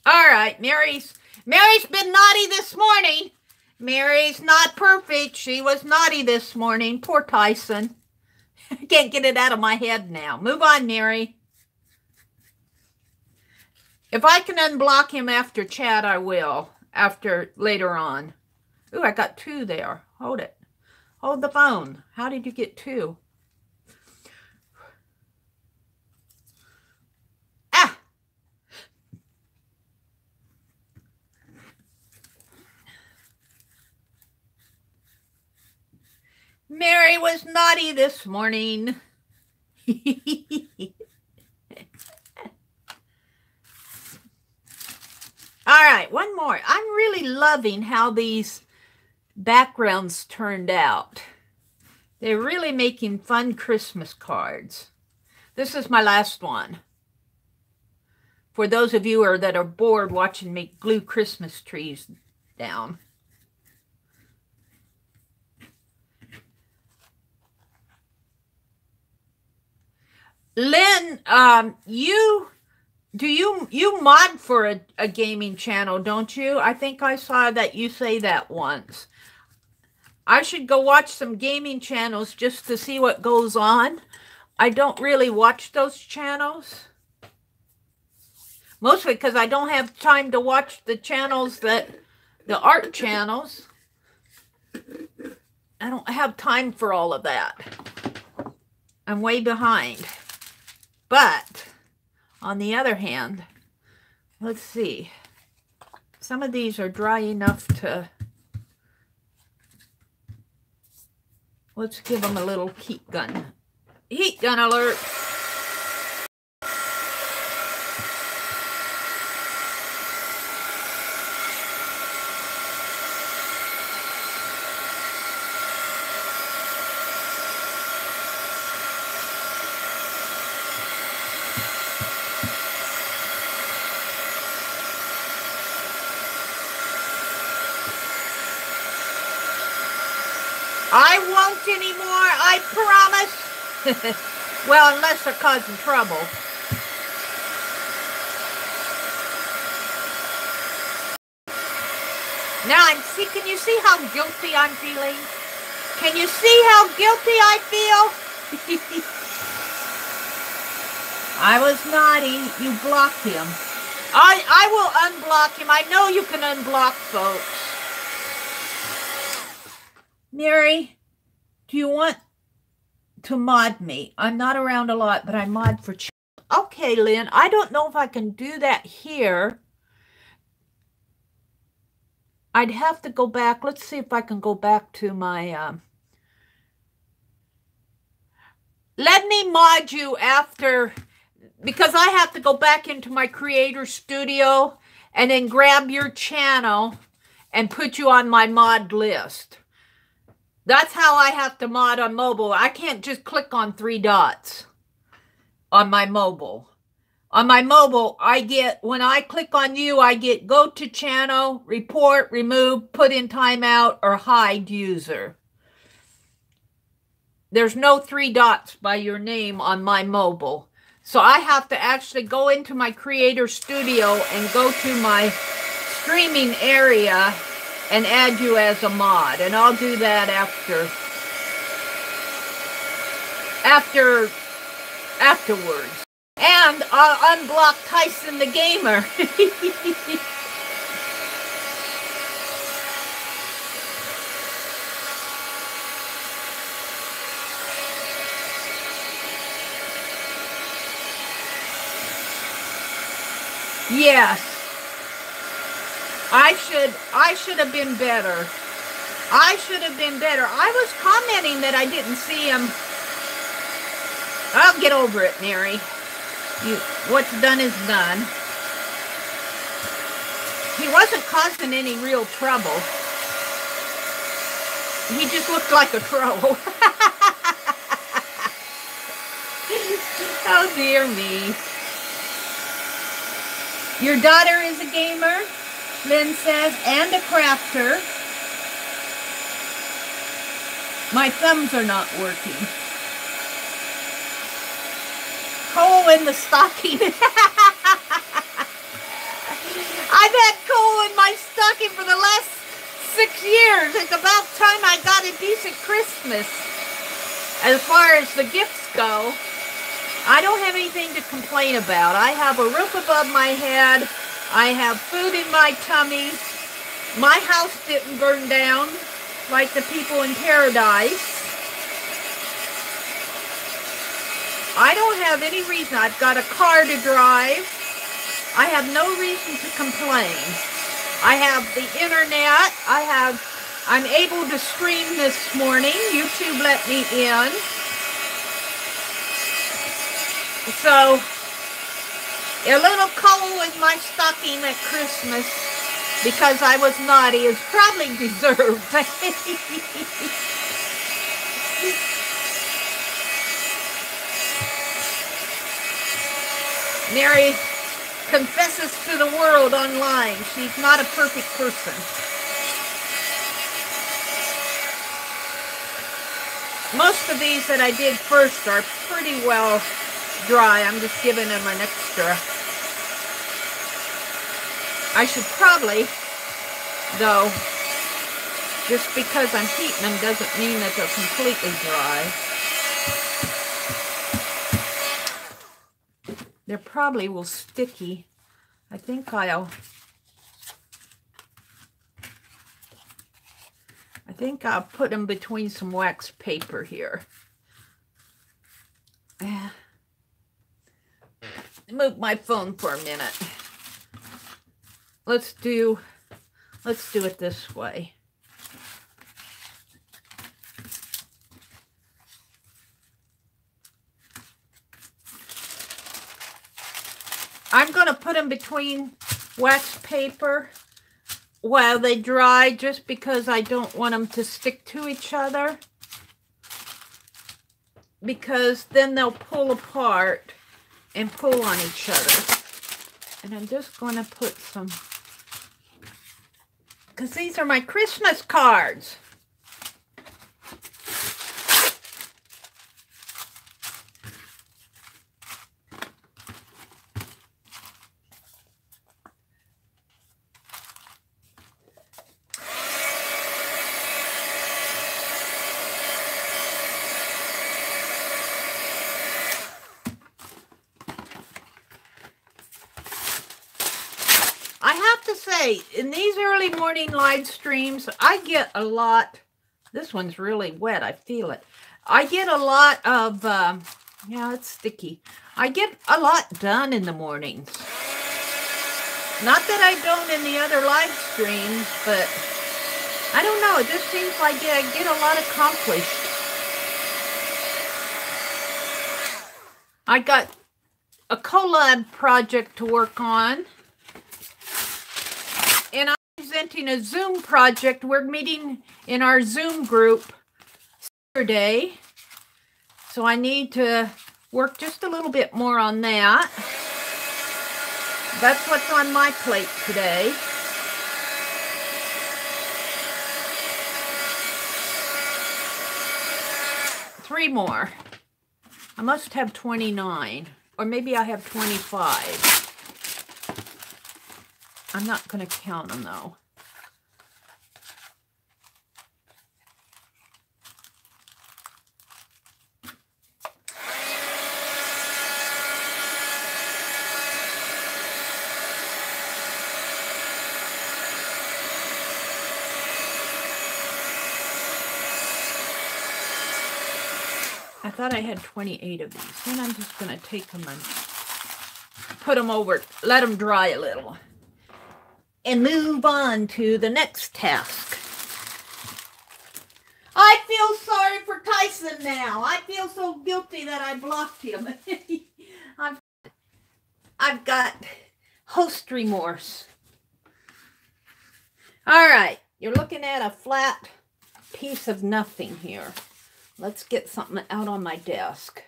Speaker 1: All right, Mary's been naughty this morning. Mary's not perfect. She was naughty this morning. Poor Tyson. I can't get it out of my head now. Move on, Mary. If I can unblock him after chat, I will. After later on. Ooh, I got 2 there. Hold it. Hold the phone. How did you get 2? Ah! Mary was naughty this morning. All right, one more. I'm really loving how these backgrounds turned out. They're really making fun Christmas cards. This is my last one. For those of you that are bored watching me glue Christmas trees down. Lynn, you mod for a gaming channel, don't you? I think I saw that you say that once. I should go watch some gaming channels just to see what goes on. I don't really watch those channels. Mostly because I don't have time to watch the channels the art channels. I don't have time for all of that. I'm way behind. But, on the other hand, let's see. Some of these are dry enough to... Let's give them a little heat gun. Heat gun alert! I won't anymore, I promise. Well, unless they're causing trouble. Now can you see how guilty I'm feeling? Can you see how guilty I feel? I was naughty, you blocked him. I will unblock him. I know you can unblock folks. Mary, do you want to mod me? I'm not around a lot, but I mod for... Okay, Lynn, I don't know if I can do that here. I'd have to go back. Let's see if I can go back to my... Let me mod you after... Because I have to go back into my creator studio and then grab your channel and put you on my mod list. That's how I have to mod on mobile. I can't just click on 3 dots on my mobile. On my mobile, when I click on you, I get go to channel, report, remove, put in timeout, or hide user. There's no 3 dots by your name on my mobile. So I have to actually go into my creator studio and go to my streaming area and add you as a mod. And I'll do that afterwards. And I'll unblock Tyson the Gamer. Yes. I should have been better. I should have been better. I was commenting that I didn't see him. I'll get over it, Mary. What's done is done. He wasn't causing any real trouble. He just looked like a troll. Oh, dear me. Your daughter is a gamer, Lynn says, and a crafter. My thumbs are not working. Coal in the stocking. I've had coal in my stocking for the last 6 years. It's about time I got a decent Christmas. As far as the gifts go, I don't have anything to complain about. I have a roof above my head. I have food in my tummy. My house didn't burn down like the people in paradise. I don't have any reason. I've got a car to drive. I have no reason to complain. I have the internet. I'm able to stream this morning. YouTube let me in. So, a little coal in my stocking at Christmas because I was naughty is probably deserved. Mary confesses to the world online. She's not a perfect person. Most of these that I did first are pretty well dry. I'm just giving them an extra. I should probably, though, just because I'm heating them doesn't mean that they're completely dry. They're probably will sticky. I think I'll put them between some wax paper here. Move my phone for a minute. Let's do it this way. I'm going to put them between wax paper while they dry, just because I don't want them to stick to each other, because then they'll pull apart and pull on each other. And I'm just going to put some, because these are my Christmas cards. In these early morning live streams, I get a lot. This one's really wet. I feel it. I get a lot of, yeah, it's sticky. I get a lot done in the mornings. Not that I don't in the other live streams, but I don't know. It just seems like I get a lot accomplished. I got a collab project to work on. And I'm presenting a Zoom project. We're meeting in our Zoom group Saturday. So I need to work just a little bit more on that. That's what's on my plate today. Three more. I must have 29. Or maybe I have 25. I'm not going to count them, though. I thought I had 28 of these. Then I'm just going to take them and put them over, let them dry a little, and move on to the next task. I feel sorry for Tyson now. I feel so guilty that I blocked him. I've got host remorse. All right, you're looking at a flat piece of nothing here. Let's get something out on my desk.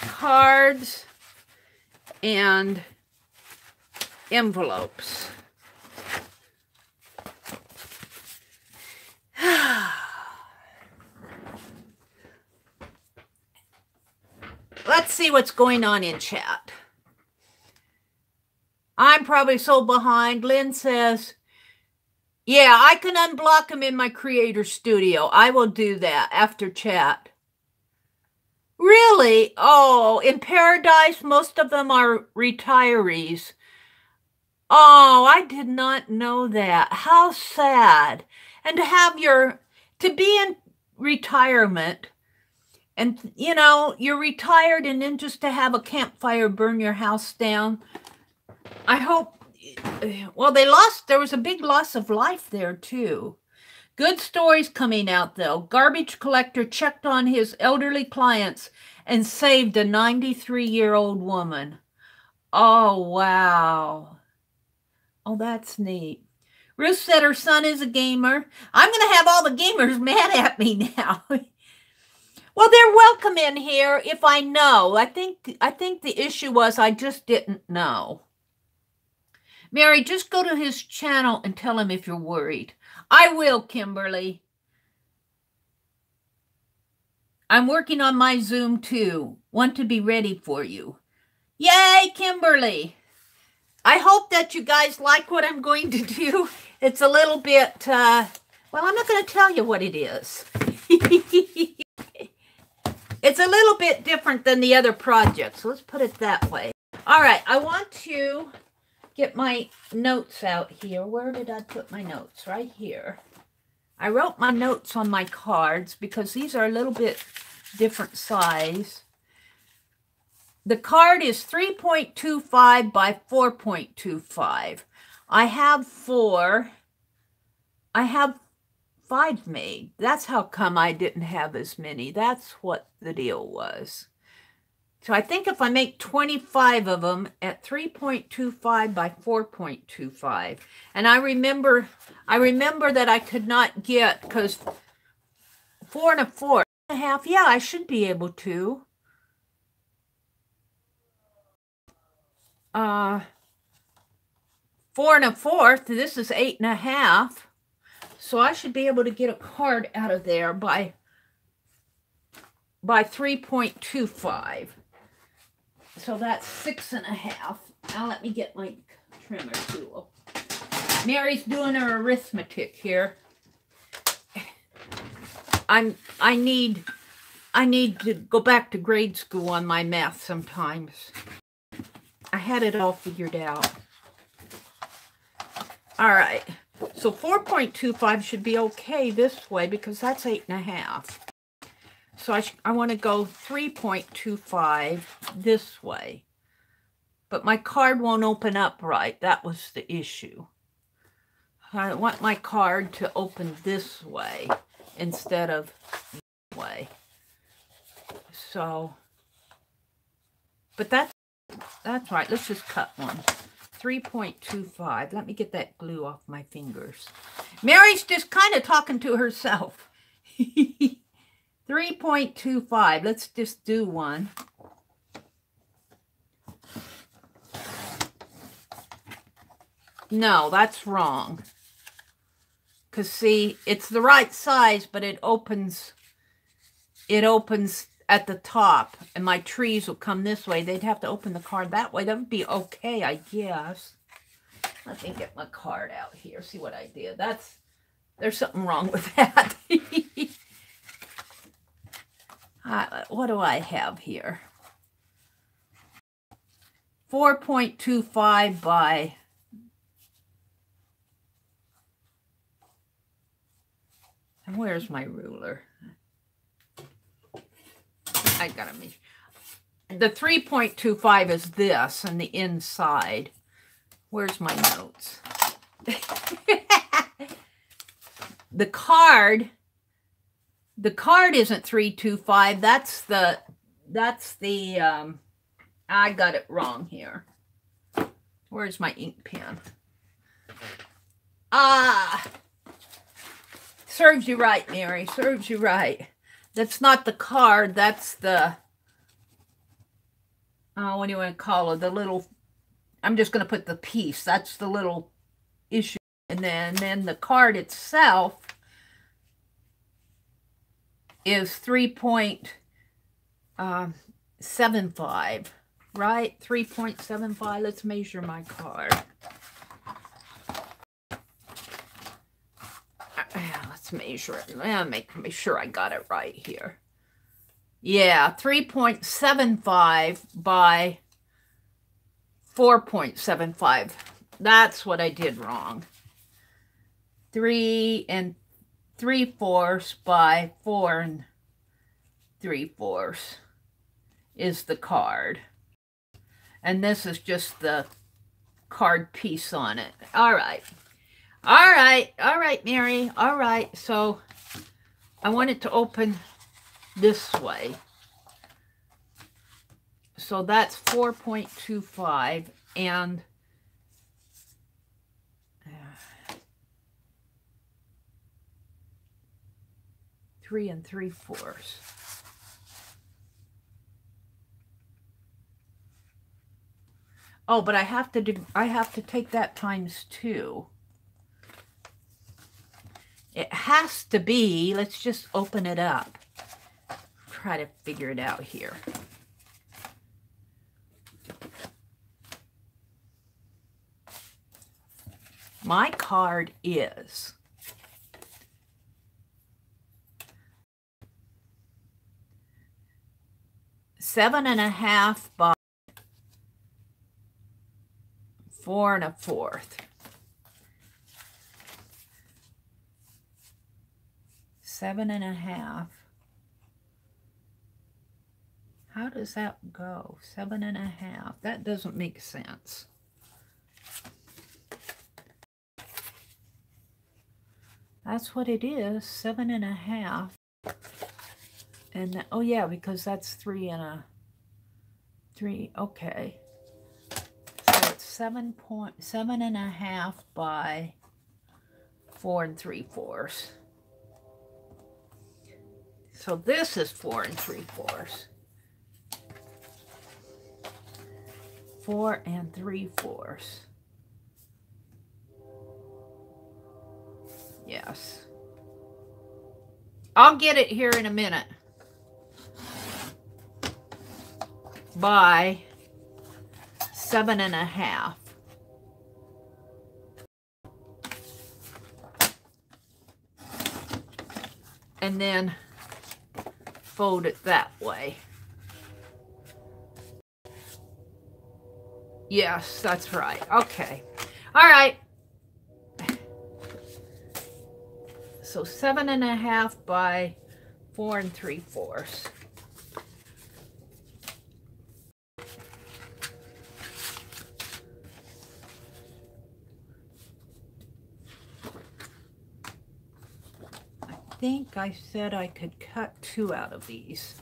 Speaker 1: Cards and envelopes. Let's see what's going on in chat. I'm probably so behind. Lynn says, yeah, I can unblock him in my creator studio. I will do that after chat. Really? Oh, in Paradise, most of them are retirees. Oh, I did not know that. How sad. And to be in retirement, and, you know, you're retired and then just to have a campfire burn your house down. I hope, well, there was a big loss of life there, too. Good stories coming out, though. Garbage collector checked on his elderly clients and saved a 93-year-old woman. Oh, wow. Oh, that's neat. Ruth said her son is a gamer. I'm going to have all the gamers mad at me now. Well, they're welcome in here if I know. I think the issue was I just didn't know. Mary, just go to his channel and tell him if you're worried. I will, Kimberly. I'm working on my Zoom too. Want to be ready for you. Yay, Kimberly. I hope that you guys like what I'm going to do. It's a little bit, well, I'm not going to tell you what it is. It's a little bit different than the other projects. Let's put it that way. All right, I want to get my notes out here. Where did I put my notes? Right here. I wrote my notes on my cards because these are a little bit different size. The card is 3.25 by 4.25. I have 4. I have 5 made. That's how come I didn't have as many. That's what the deal was. So I think if I make 25 of them at 3.25 by 4.25, and I remember that I could not get, because 4 1/4, yeah, I should be able to. 4 1/4, this is 8 1/2. So I should be able to get a card out of there by 3.25. So that's 6 1/2. Now let me get my trimmer tool. Mary's doing her arithmetic here. I need to go back to grade school on my math sometimes. I had it all figured out. All right. So 4.25 should be okay this way because that's 8 1/2. So I want to go 3.25 this way. But my card won't open up right. That was the issue. I want my card to open this way instead of this way. So, but that's right. Let's just cut one. 3.25. Let me get that glue off my fingers. Mary's just kind of talking to herself. 3.25. Let's just do one. No, that's wrong. Because see, it's the right size, but it opens at the top, and my trees will come this way. They'd have to open the card that way. That would be okay, I guess. Let me get my card out here, see what I did. There's something wrong with that. What do I have here? 4.25 by... And where's my ruler? I gotta measure. The 3.25 is this and the inside. Where's my notes? The card isn't 325. That's the I got it wrong here. Where's my ink pen? Serves you right, Mary. Serves you right. That's not the card. That's the, what do you want to call it? The little, I'm just going to put the piece. That's the little issue. And then the card itself is 3.75, right? 3.75. Let's measure my card. Let's measure it. Make sure I got it right here. Yeah, 3.75 by 4.75. That's what I did wrong. 3 3/4 by 4 3/4 is the card. And this is just the card piece on it. All right. All right. All right, Mary. All right. So I want it to open this way. So that's 4.25 and 3 3/4. Oh, but I have to take that times 2. It has to be, let's just open it up. Try to figure it out here. My card is 7.5 by 4 1/4. 7.5. How does that go? 7.5. That doesn't make sense. That's what it is. 7.5. And oh yeah, because that's 3 3. Okay. So it's 7.5 by 4 3/4. So this is 4 3/4. 4 3/4. Yes. I'll get it here in a minute. By 7.5. And then fold it that way. Yes, that's right. Okay. All right. So 7.5 by 4 3/4. I think I said I could cut 2 out of these,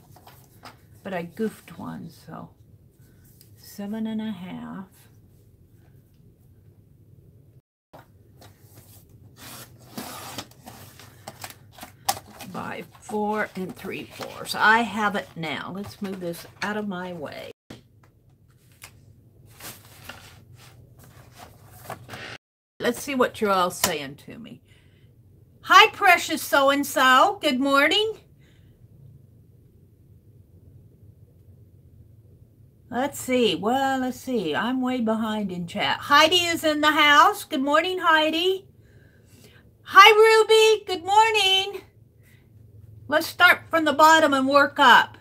Speaker 1: but I goofed one, so 7.5 by 4 3/4. I have it now. Let's move this out of my way. Let's see what you're all saying to me. Hi, precious so-and-so. Good morning. Let's see. Well, let's see. I'm way behind in chat. Heidi is in the house. Good morning, Heidi. Hi, Ruby. Good morning. Let's start from the bottom and work up.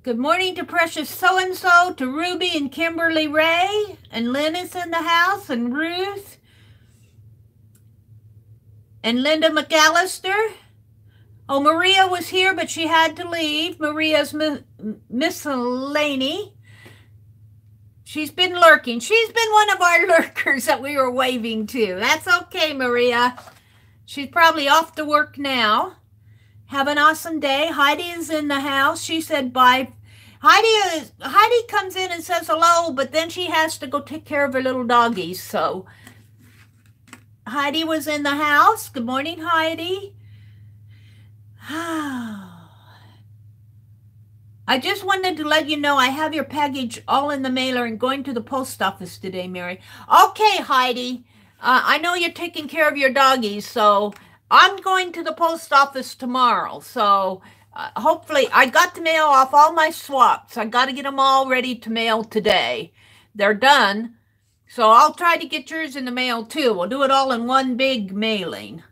Speaker 1: Good morning to precious so-and-so, to Ruby and Kimberly Ray. And Lynn is in the house, and Ruth. And Linda McAllister. Oh, Maria was here, but she had to leave. Maria's miscellany. She's been lurking. She's been one of our lurkers that we were waving to. That's okay, Maria. She's probably off to work now. Have an awesome day. Heidi is in the house. She said bye. Heidi comes in and says hello, but then she has to go take care of her little doggies. So Heidi was in the house. Good morning, Heidi. I just wanted to let you know I have your package all in the mailer and going to the post office today, Mary. Okay, Heidi. I know you're taking care of your doggies, so I'm going to the post office tomorrow. So hopefully, I got to mail off all my swaps. I got to get them all ready to mail today. They're done. So I'll try to get yours in the mail too. We'll do it all in one big mailing.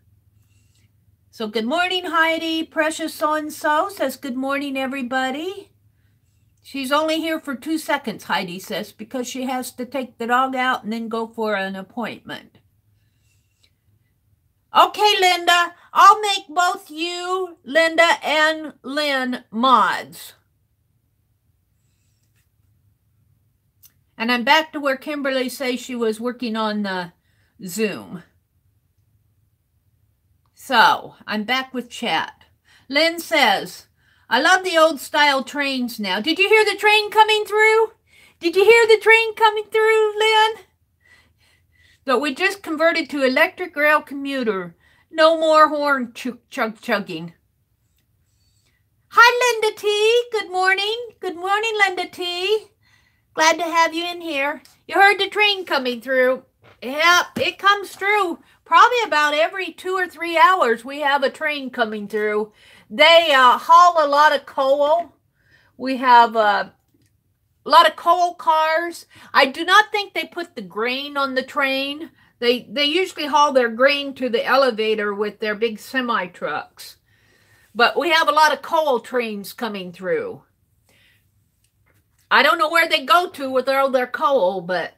Speaker 1: So good morning, Heidi. Precious so-and-so says good morning, everybody. She's only here for 2 seconds, Heidi says, because she has to take the dog out and then go for an appointment. Okay, Linda, I'll make both you, Linda, and Lynn mods. And I'm back to where Kimberly says she was working on the Zoom. So, I'm back with chat. Lynn says, I love the old style trains now. Did you hear the train coming through? Did you hear the train coming through, Lynn? But we just converted to electric rail commuter. No more horn chugging. Hi, Linda T. Good morning. Good morning, Linda T. Glad to have you in here. You heard the train coming through. Yeah, it comes through. Probably about every 2 or 3 hours we have a train coming through. They haul a lot of coal. We have a lot of coal cars. I do not think they put the grain on the train. They usually haul their grain to the elevator with their big semi-trucks. But we have a lot of coal trains coming through. I don't know where they go to with all their coal, but...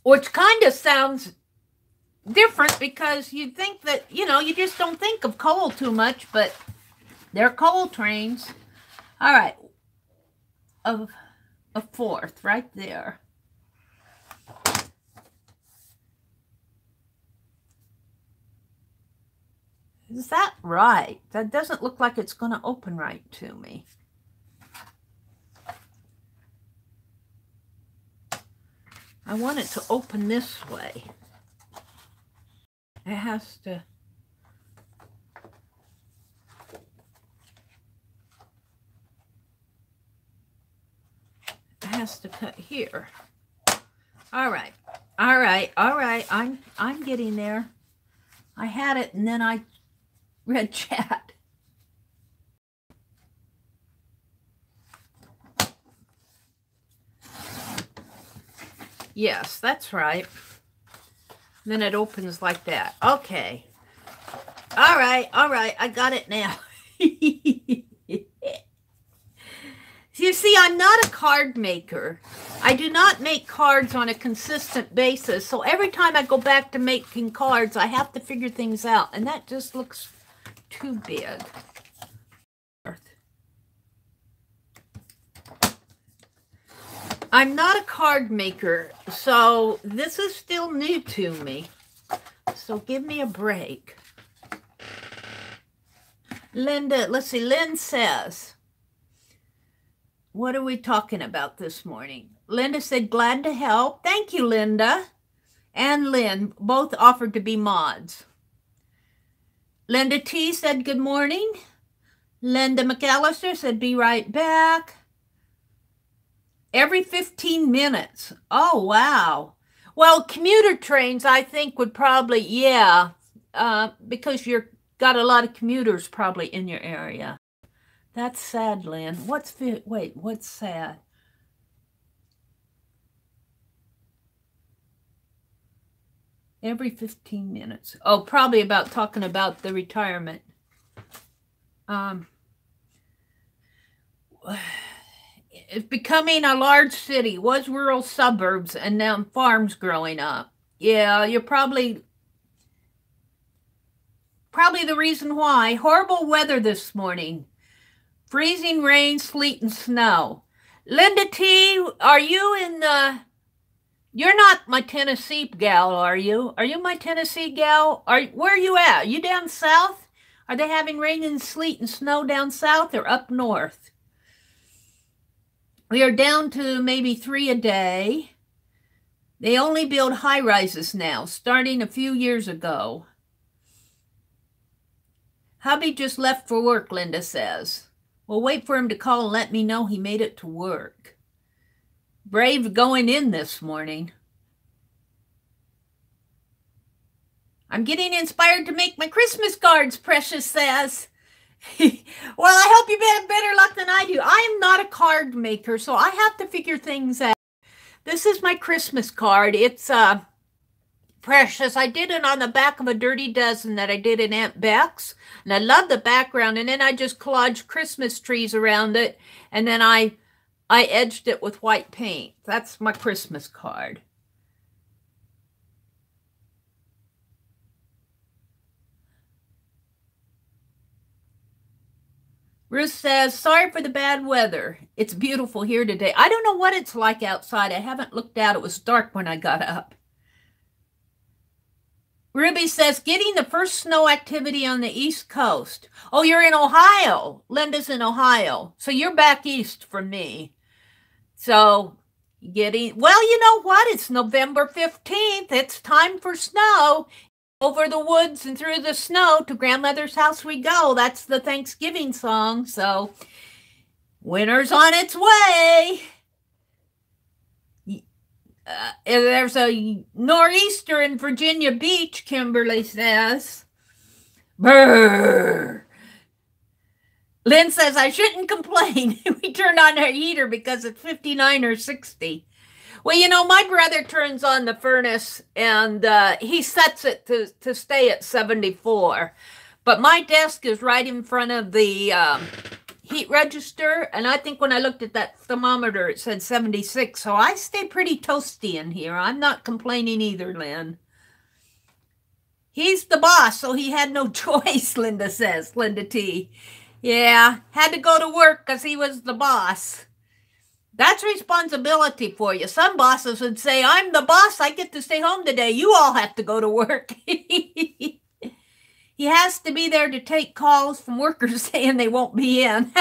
Speaker 1: Which kind of sounds different because you think that, you know, you just don't think of coal too much, but they're coal trains. All right. A fourth right there. Is that right? That doesn't look like it's going to open right to me. I want it to open this way. It has to. It has to cut here. All right. All right. All right. I'm getting there. I had it and then I read chat. Yes, that's right. Then it opens like that. Okay. All right. All right. I got it now. You see, I'm not a card maker. I do not make cards on a consistent basis. So every time I go back to making cards, I have to figure things out. And that just looks too big. I'm not a card maker, so this is still new to me. So give me a break. Linda, let's see, Lynn says, what are we talking about this morning? Linda said, glad to help. Thank you, Linda. And Lynn both offered to be mods. Linda T said, good morning. Linda McAllister said, be right back. Every 15 minutes. Oh, wow. Well, commuter trains, I think, would probably, yeah, because you've got a lot of commuters probably in your area. That's sad, Lynn. Wait, what's sad? Every 15 minutes. Oh, probably about talking about the retirement. It's becoming a large city. Was rural suburbs and now farms growing up. Yeah, you're probably probably the reason why. Horrible weather this morning. Freezing rain, sleet, and snow. Linda T, are you in the... You're not my Tennessee gal, are you? Are you my Tennessee gal? Where are you at? Are you down south? Are they having rain and sleet and snow down south or up north? We are down to maybe 3 a day. They only build high-rises now, starting a few years ago. Hubby just left for work, Linda says. We'll wait for him to call and let me know he made it to work. Brave going in this morning. I'm getting inspired to make my Christmas cards, Precious says. Well, I hope you have better luck than I do. I am not a card maker, so I have to figure things out. This is my Christmas card. It's Precious. I did it on the back of a Dirty Dozen that I did in Aunt Beck's. And I love the background. And then I just collaged Christmas trees around it. And then I edged it with white paint. That's my Christmas card. Ruth says, sorry for the bad weather. It's beautiful here today. I don't know what it's like outside. I haven't looked out. It was dark when I got up. Ruby says, getting the first snow activity on the East Coast. Oh, you're in Ohio. Linda's in Ohio. So you're back east from me. So well, you know what? It's November 15th. It's time for snow. Over the woods and through the snow to Grandmother's house we go. That's the Thanksgiving song. So winter's on its way. There's a nor'easter in Virginia Beach, Kimberly says. Brrr. Lynn says, I shouldn't complain. We turned on our heater because it's 59 or 60. Well, you know, my brother turns on the furnace and he sets it to stay at 74. But my desk is right in front of the heat register. And I think when I looked at that thermometer, it said 76. So I stay pretty toasty in here. I'm not complaining either, Lynn. He's the boss, so he had no choice, Linda says, Linda T. Yeah, had to go to work because he was the boss. That's responsibility for you. Some bosses would say, I'm the boss. I get to stay home today. You all have to go to work. He has to be there to take calls from workers saying they won't be in.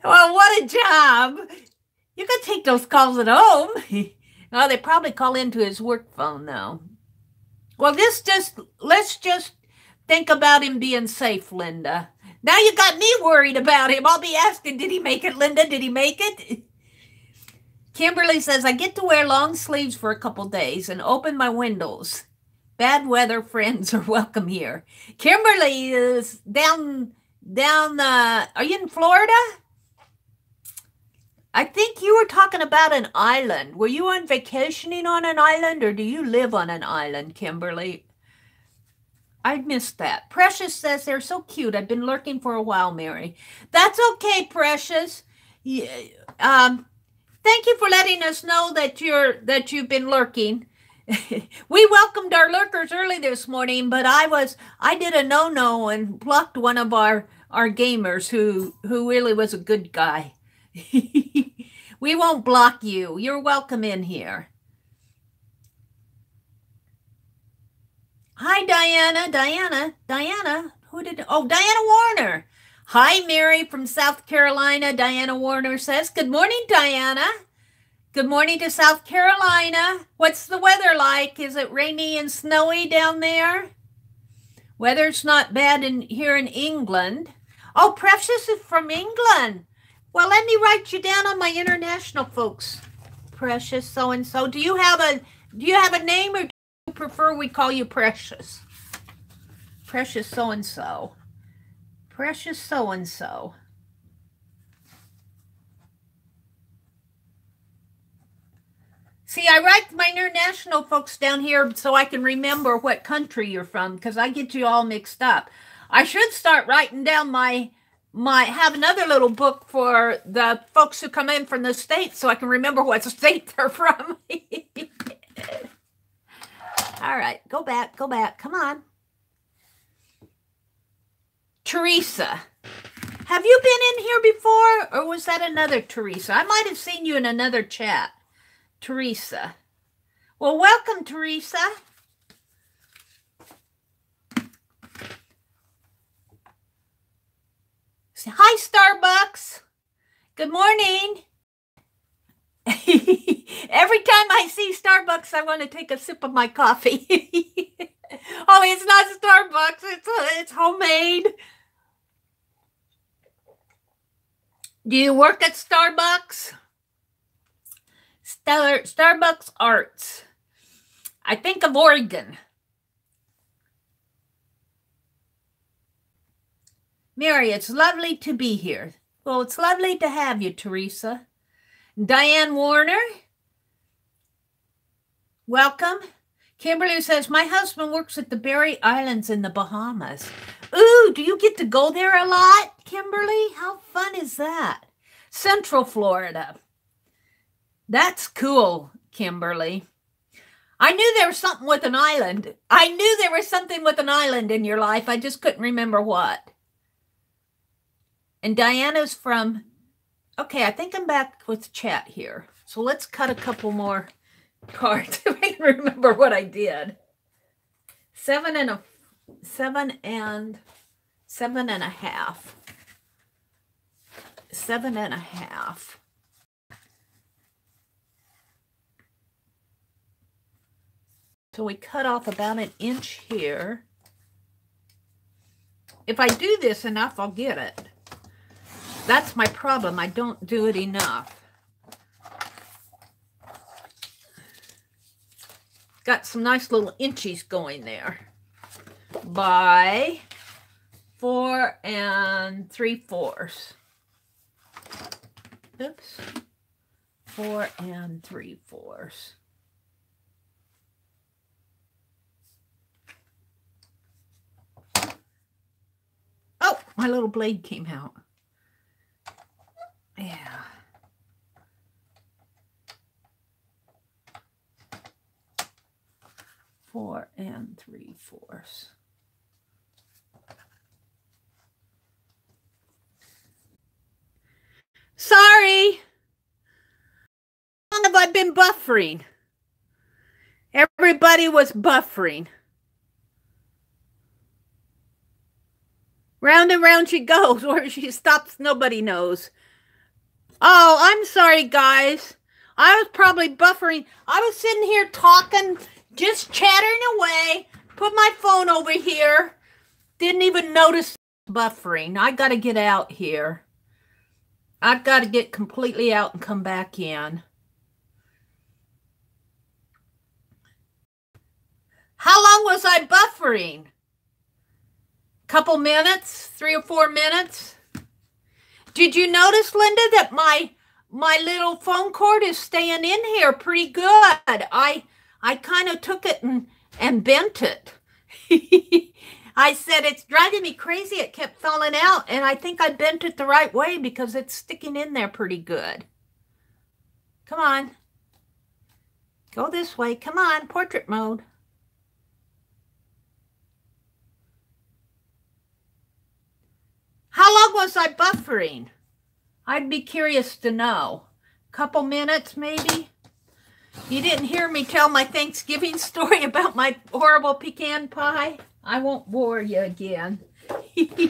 Speaker 1: Well, what a job. You could take those calls at home. Oh, they probably call into his work phone, though. Well, let's just think about him being safe, Linda. Now you got me worried about him. I'll be asking, did he make it, Linda? Did he make it? Kimberly says, I get to wear long sleeves for a couple days and open my windows. Bad weather friends are welcome here. Kimberly is down, are you in Florida? I think you were talking about an island. Were you on vacationing on an island or do you live on an island, Kimberly? I missed that. Precious says they're so cute. I've been lurking for a while, Mary. That's okay, Precious. Thank you for letting us know that you've been lurking. We welcomed our lurkers early this morning, but I did a no-no and blocked one of our gamers who really was a good guy. We won't block you. You're welcome in here. Hi, Diana. Diana. Diana Warner. Hi, Mary from South Carolina. Diana Warner says, good morning, Diana. Good morning to South Carolina. What's the weather like? Is it rainy and snowy down there? Weather's not bad here in England. Oh, Precious is from England. Well, let me write you down on my international folks. Precious so-and-so. Do you have a name or prefer we call you Precious? Precious so-and-so. Precious so-and-so. See, I write my international folks down here so I can remember what country you're from because I get you all mixed up. I should start writing down have another little book for the folks who come in from the States so I can remember what state they're from. All right, go back, go back. Come on. Teresa. Have you been in here before, or was that another Teresa? I might have seen you in another chat. Teresa. Well, welcome, Teresa. Hi, Starbucks. Good morning. Every time I see Starbucks, I want to take a sip of my coffee. Oh, it's not Starbucks. It's homemade. Do you work at Starbucks? Starbucks Arts. I think of Oregon. Mary, it's lovely to be here. Well, it's lovely to have you, Teresa. Diane Warner, welcome. Kimberly says, my husband works at the Berry Islands in the Bahamas. Ooh, do you get to go there a lot, Kimberly? How fun is that? Central Florida. That's cool, Kimberly. I knew there was something with an island. I knew there was something with an island in your life. I just couldn't remember what. And Diana's from, okay, I think I'm back with chat here. So let's cut a couple more cards if I can remember what I did. 7 and 7.5. 7.5. So we cut off about an inch here. If I do this enough, I'll get it. That's my problem. I don't do it enough. Got some nice little inchies going there. By 4 3/4. Oops. 4 3/4. Oh, my little blade came out. Yeah. Four 3/4. Sorry. How long have I been buffering? Everybody was buffering. Round and round she goes. Where she stops, nobody knows. Oh, I'm sorry, guys. I was probably buffering. I was sitting here talking, just chattering away. Put my phone over here. Didn't even notice buffering. I got to get out here. I've got to get completely out and come back in. How long was I buffering? Couple minutes? 3 or 4 minutes? Did you notice, Linda, that my little phone cord is staying in here pretty good? I kind of took it and bent it. I said, it's driving me crazy. It kept falling out, and I think I bent it the right way because it's sticking in there pretty good. Come on. Go this way. Come on, portrait mode. How long was I buffering? I'd be curious to know. Couple minutes, maybe? You didn't hear me tell my Thanksgiving story about my horrible pecan pie? I won't bore you again. 2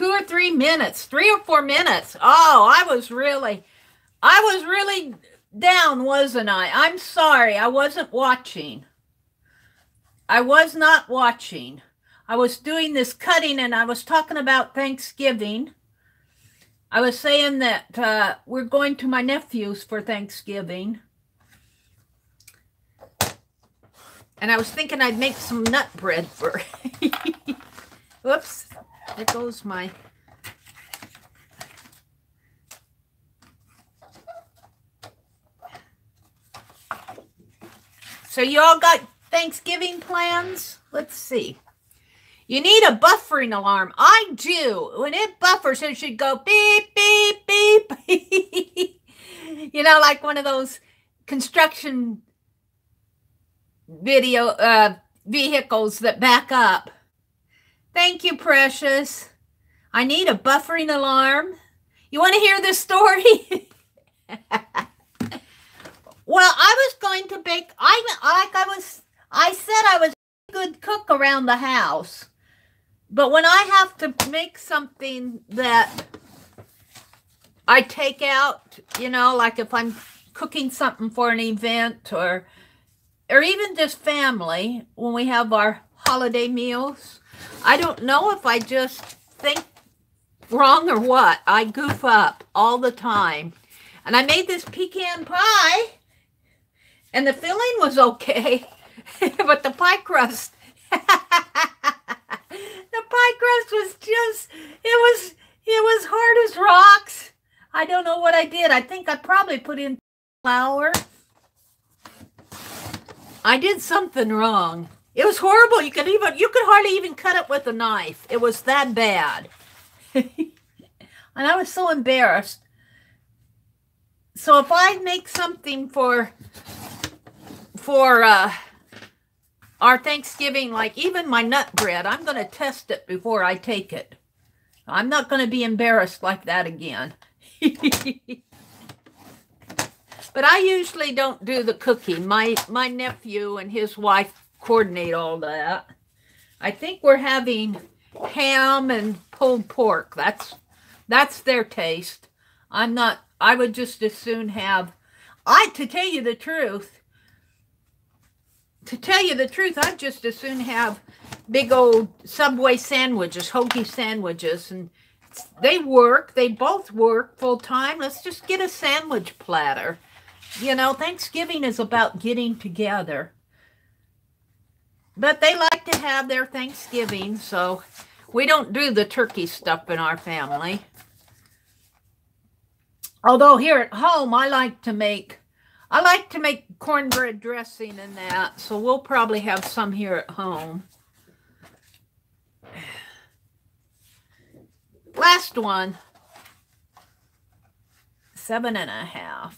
Speaker 1: or 3 minutes, 3 or 4 minutes. Oh, I was really down, wasn't I? I'm sorry, I wasn't watching. I was not watching. I was doing this cutting and I was talking about Thanksgiving. I was saying that we're going to my nephew's for Thanksgiving. And I was thinking I'd make some nut bread for... Whoops. There goes my... So you all got Thanksgiving plans? Let's see. You need a buffering alarm. I do. When it buffers, it should go beep, beep, beep. You know, like one of those construction vehicles that back up. Thank you, precious. I need a buffering alarm. You want to hear this story? Well, I was going to bake. I said I was a good cook around the house. But when I have to make something that I take out, you know, like if I'm cooking something for an event or even just family, when we have our holiday meals, I don't know if I just think wrong or what. I goof up all the time. And I made this pecan pie, and the filling was okay, but the pie crust, the pie crust was just, it was hard as rocks. I don't know what I did. I think I probably put in flour. I did something wrong. It was horrible. You could hardly even cut it with a knife. It was that bad. And I was so embarrassed. So if I make something for our Thanksgiving, like even my nut bread, I'm going to test it before I take it. I'm not going to be embarrassed like that again. But I usually don't do the cooking. My nephew and his wife coordinate all that. I think we're having ham and pulled pork. That's their taste. I would just as soon have, to tell you the truth, I'd just as soon have big old Subway sandwiches, hoagie sandwiches, and they both work full time. Let's just get a sandwich platter. You know, Thanksgiving is about getting together. But they like to have their Thanksgiving, so we don't do the turkey stuff in our family. Although here at home, I like to make cornbread dressing and that, so we'll probably have some here at home. Last one, 7.5.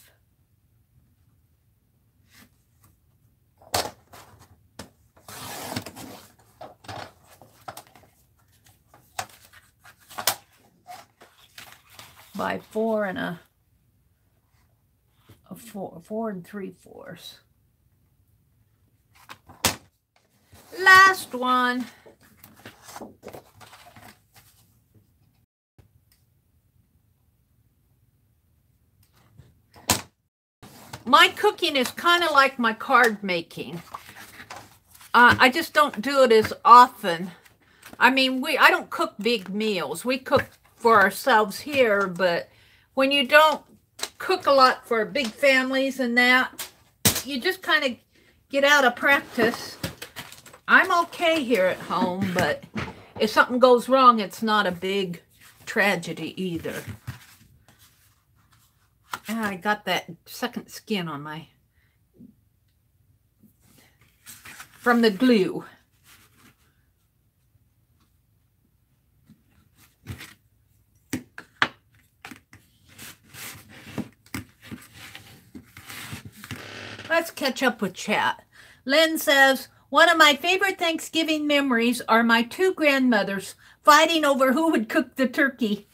Speaker 1: By 4 3/4. Last one. My cooking is kind of like my card making. I just don't do it as often. I mean, I don't cook big meals. We cook for ourselves here, but when you don't cook a lot for big families and that, you just kind of get out of practice. I'm okay here at home, but if something goes wrong, it's not a big tragedy either. And I got that second skin on from the glue. Let's catch up with chat. Lynn says, one of my favorite Thanksgiving memories are my two grandmothers fighting over who would cook the turkey.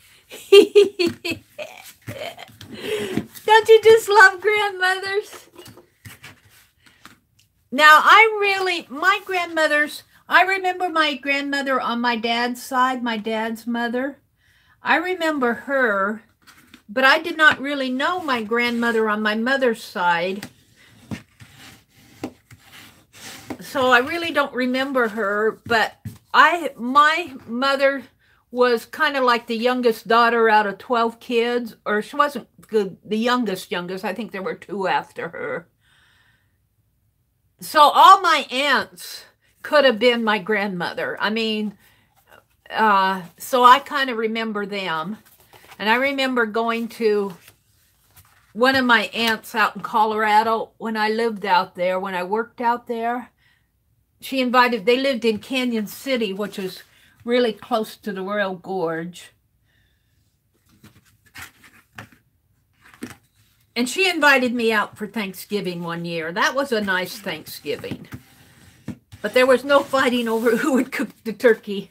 Speaker 1: Don't you just love grandmothers? Now, I remember my grandmother on my dad's side, my dad's mother. I remember her, but I did not really know my grandmother on my mother's side. So I really don't remember her, but my mother was kind of like the youngest daughter out of 12 kids, or she wasn't the youngest. I think there were 2 after her. So all my aunts could have been my grandmother. I mean, so I kind of remember them. And I remember going to one of my aunts out in Colorado when I lived out there, when I worked out there. They lived in Canyon City, which is really close to the Royal Gorge. And she invited me out for Thanksgiving one year. That was a nice Thanksgiving. But there was no fighting over who would cook the turkey.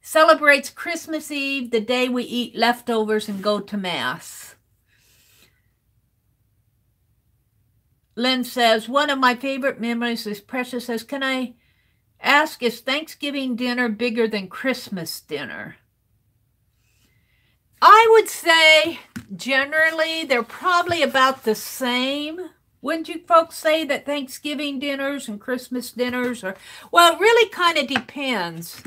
Speaker 1: Celebrates Christmas Eve, the day we eat leftovers and go to Mass. Lynn says, one of my favorite memories is Precious says, can I ask, is Thanksgiving dinner bigger than Christmas dinner? I would say generally they're probably about the same. Wouldn't you folks say that Thanksgiving dinners and Christmas dinners are, well, it really kind of depends.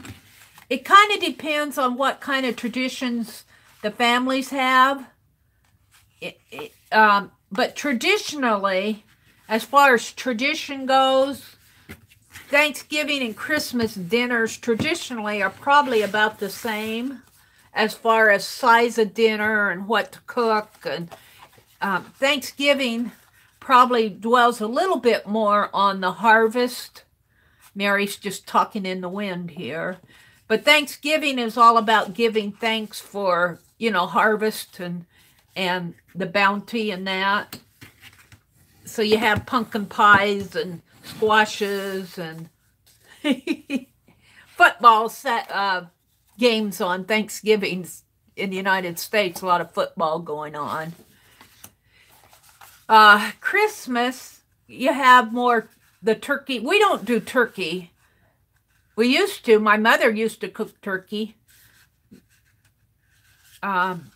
Speaker 1: It kind of depends on what kind of traditions the families have. But traditionally, as far as tradition goes, Thanksgiving and Christmas dinners traditionally are probably about the same as far as size of dinner and what to cook. And Thanksgiving probably dwells a little bit more on the harvest. Mary's just talking in the wind here. But Thanksgiving is all about giving thanks for, you know, harvest and the bounty and that. So you have pumpkin pies and squashes and football games on Thanksgivings in the United States. A lot of football going on. Christmas, you have more the turkey. We don't do turkey. We used to. My mother used to cook turkey. When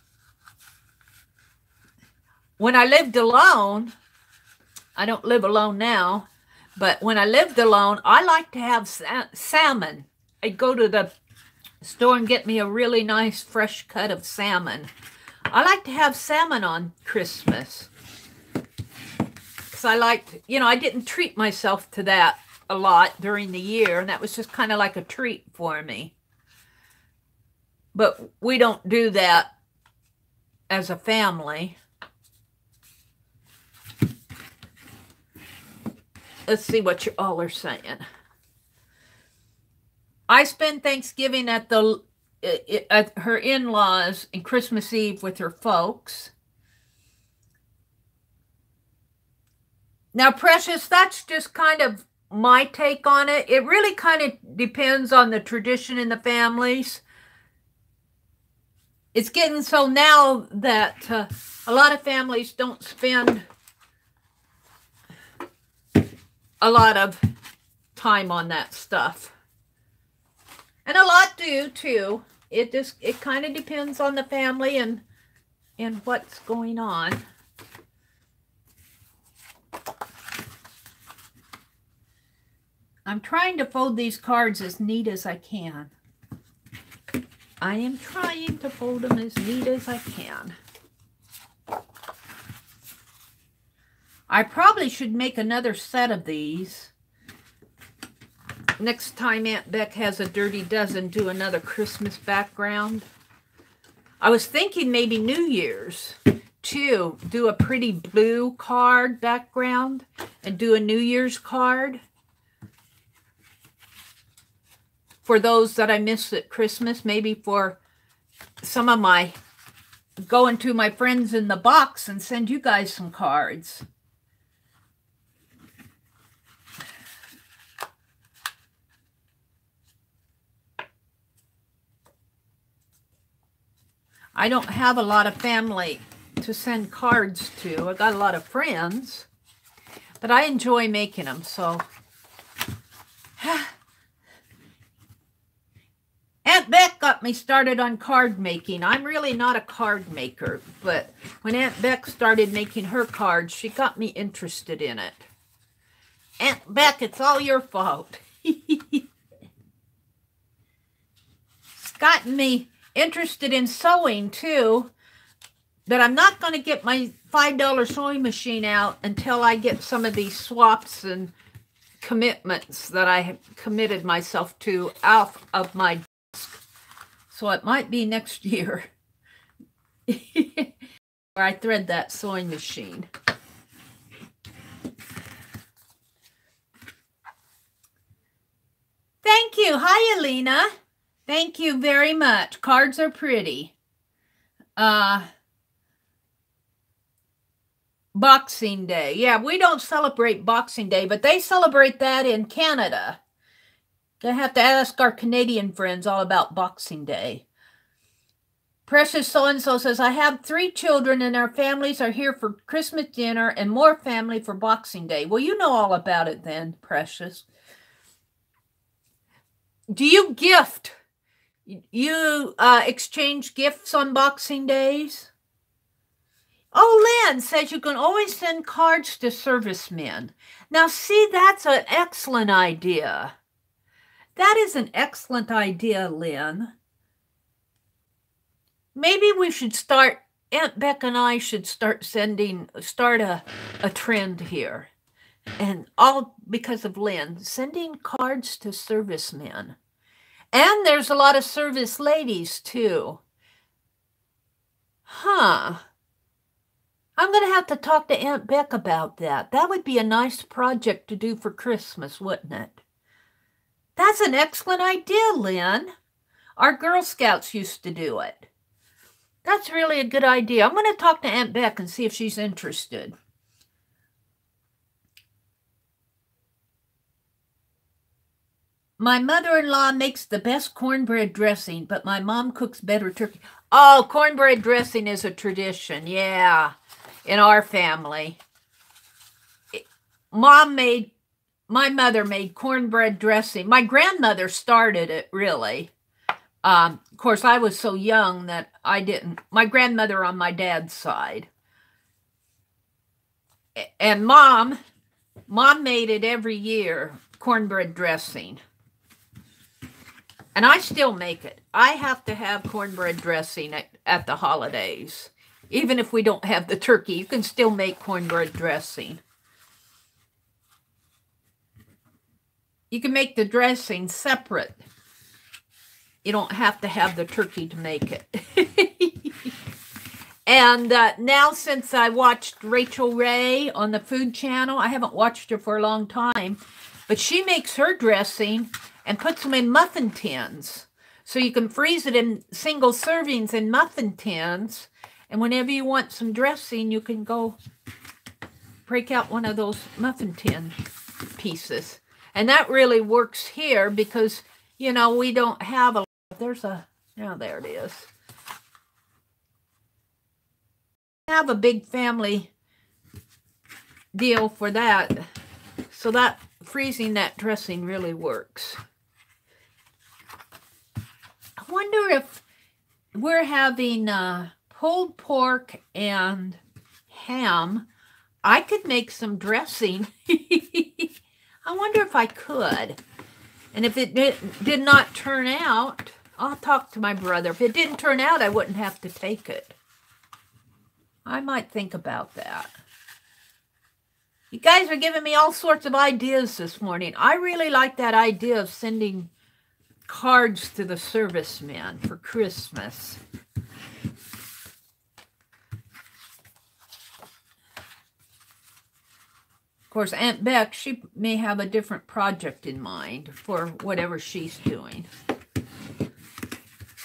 Speaker 1: I lived alone, I don't live alone now, but when I lived alone, I liked to have salmon. I'd go to the store and get me a really nice fresh cut of salmon. I like to have salmon on Christmas. Because I liked, you know, I didn't treat myself to that a lot during the year, and that was just kind of like a treat for me. But we don't do that as a family. Let's see what you all are saying. I spend Thanksgiving at her in-laws and Christmas Eve with her folks. Now, Precious, that's just kind of my take on it. It really kind of depends on the tradition in the families. It's getting so now that a lot of families don't spend a lot of time on that stuff. And a lot do too. It kind of depends on the family and what's going on. I'm trying to fold these cards as neat as I can. I am trying to fold them as neat as I can. I probably should make another set of these. Next time Aunt Beck has a dirty dozen, do another Christmas background. I was thinking maybe New Year's too. Do a pretty blue card background and do a New Year's card. For those that I missed at Christmas, maybe for some of my, going to my friends in the box and send you guys some cards. I don't have a lot of family to send cards to. I got a lot of friends, but I enjoy making them, so. Aunt Beck got me started on card making. I'm really not a card maker, but when Aunt Beck started making her cards, she got me interested in it. Aunt Beck, it's all your fault. It's gotten me interested in sewing too, but I'm not going to get my $5 sewing machine out until I get some of these swaps and commitments that I have committed myself to out of my desk. So it might be next year where I thread that sewing machine. Thank you. Hi, Alina. Thank you very much. Cards are pretty. Boxing Day. Yeah, we don't celebrate Boxing Day, but they celebrate that in Canada. Gonna have to ask our Canadian friends all about Boxing Day. Precious so-and-so says, I have 3 children and our families are here for Christmas dinner and more family for Boxing Day. Well, you know all about it then, Precious. Do you gift? You exchange gifts on Boxing Days? Oh, Lynn says you can always send cards to servicemen. Now, see, that's an excellent idea. That is an excellent idea, Lynn. Maybe we should start, Aunt Beck and I should start a trend here. And all because of Lynn, sending cards to servicemen. And there's a lot of service ladies, too. Huh. I'm going to have to talk to Aunt Beck about that. That would be a nice project to do for Christmas, wouldn't it? That's an excellent idea, Lynn. Our Girl Scouts used to do it. That's really a good idea. I'm going to talk to Aunt Beck and see if she's interested. My mother-in-law makes the best cornbread dressing, but my mom cooks better turkey. Oh, cornbread dressing is a tradition, yeah, in our family. My mother made cornbread dressing. My grandmother started it, really. Of course, I was so young that I didn't. My grandmother on my dad's side. And Mom made it every year, cornbread dressing. And I still make it. I have to have cornbread dressing at the holidays. Even if we don't have the turkey, you can still make cornbread dressing. You can make the dressing separate. You don't have to have the turkey to make it. And now since I watched Rachel Ray on the Food Channel, I haven't watched her for a long time, but she makes her dressing and puts them in muffin tins. So you can freeze it in single servings in muffin tins. And whenever you want some dressing, you can go break out one of those muffin tin pieces. And that really works here because, you know, we don't have a... there it is. Have a big family deal for that. So that freezing that dressing really works. I wonder if we're having pulled pork and ham. I could make some dressing. I wonder if I could. And if it did not turn out, I'll talk to my brother. If it didn't turn out, I wouldn't have to take it. I might think about that. You guys are giving me all sorts of ideas this morning. I really like that idea of sending cards to the servicemen for Christmas. Of course, Aunt Beck, she may have a different project in mind for whatever she's doing.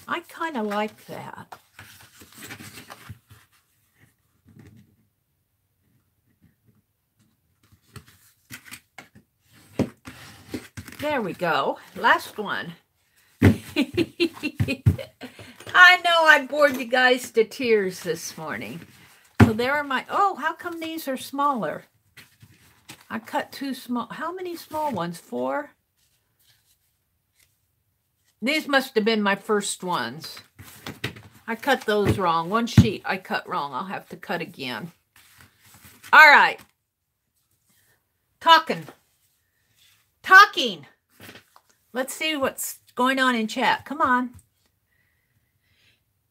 Speaker 1: I kind of like that. There we go. Last one. I know I bored you guys to tears this morning. So there are my... Oh, how come these are smaller? I cut 2 small... How many small ones? 4? These must have been my first ones. I cut those wrong. One sheet I cut wrong. I'll have to cut again. All right. Talking. Let's see what's going on in chat. Come on.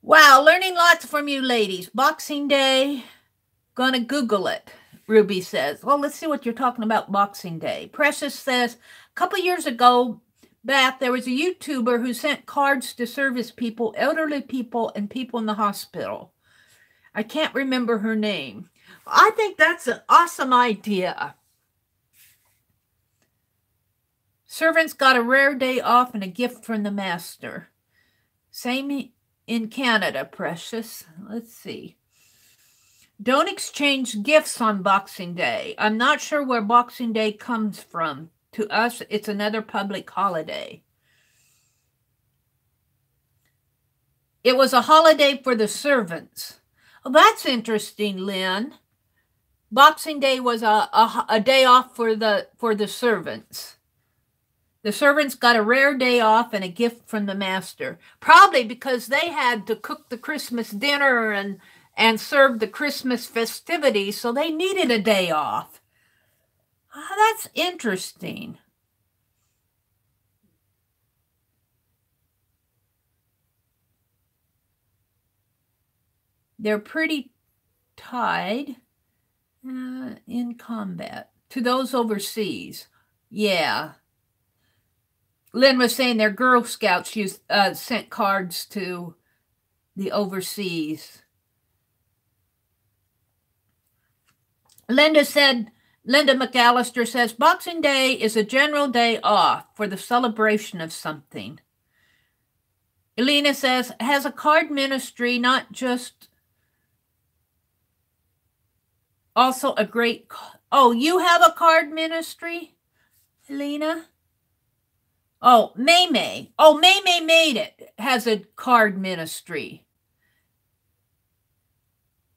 Speaker 1: Wow, learning lots from you ladies. Boxing Day. Gonna Google it, Ruby says. Well, let's see what you're talking about Boxing Day. Precious says, a couple years ago back, there was a YouTuber who sent cards to service people, elderly people, and people in the hospital. I can't remember her name. I think that's an awesome idea. Servants got a rare day off and a gift from the master. Same in Canada, precious. Let's see. Don't exchange gifts on Boxing Day. I'm not sure where Boxing Day comes from. To us, it's another public holiday. It was a holiday for the servants. Oh, that's interesting, Lynn. Boxing Day was a day off for the servants. The servants got a rare day off and a gift from the master. Probably because they had to cook the Christmas dinner and serve the Christmas festivities, so they needed a day off. Oh, that's interesting. They're pretty tied in combat to those overseas. Yeah. Lynn was saying their Girl Scouts sent cards to the overseas. Linda McAllister says, Boxing Day is a general day off for the celebration of something. Elena says, has a card ministry not just also a great... Oh, you have a card ministry, Elena? Oh, May. Oh, May made it. Has a card ministry.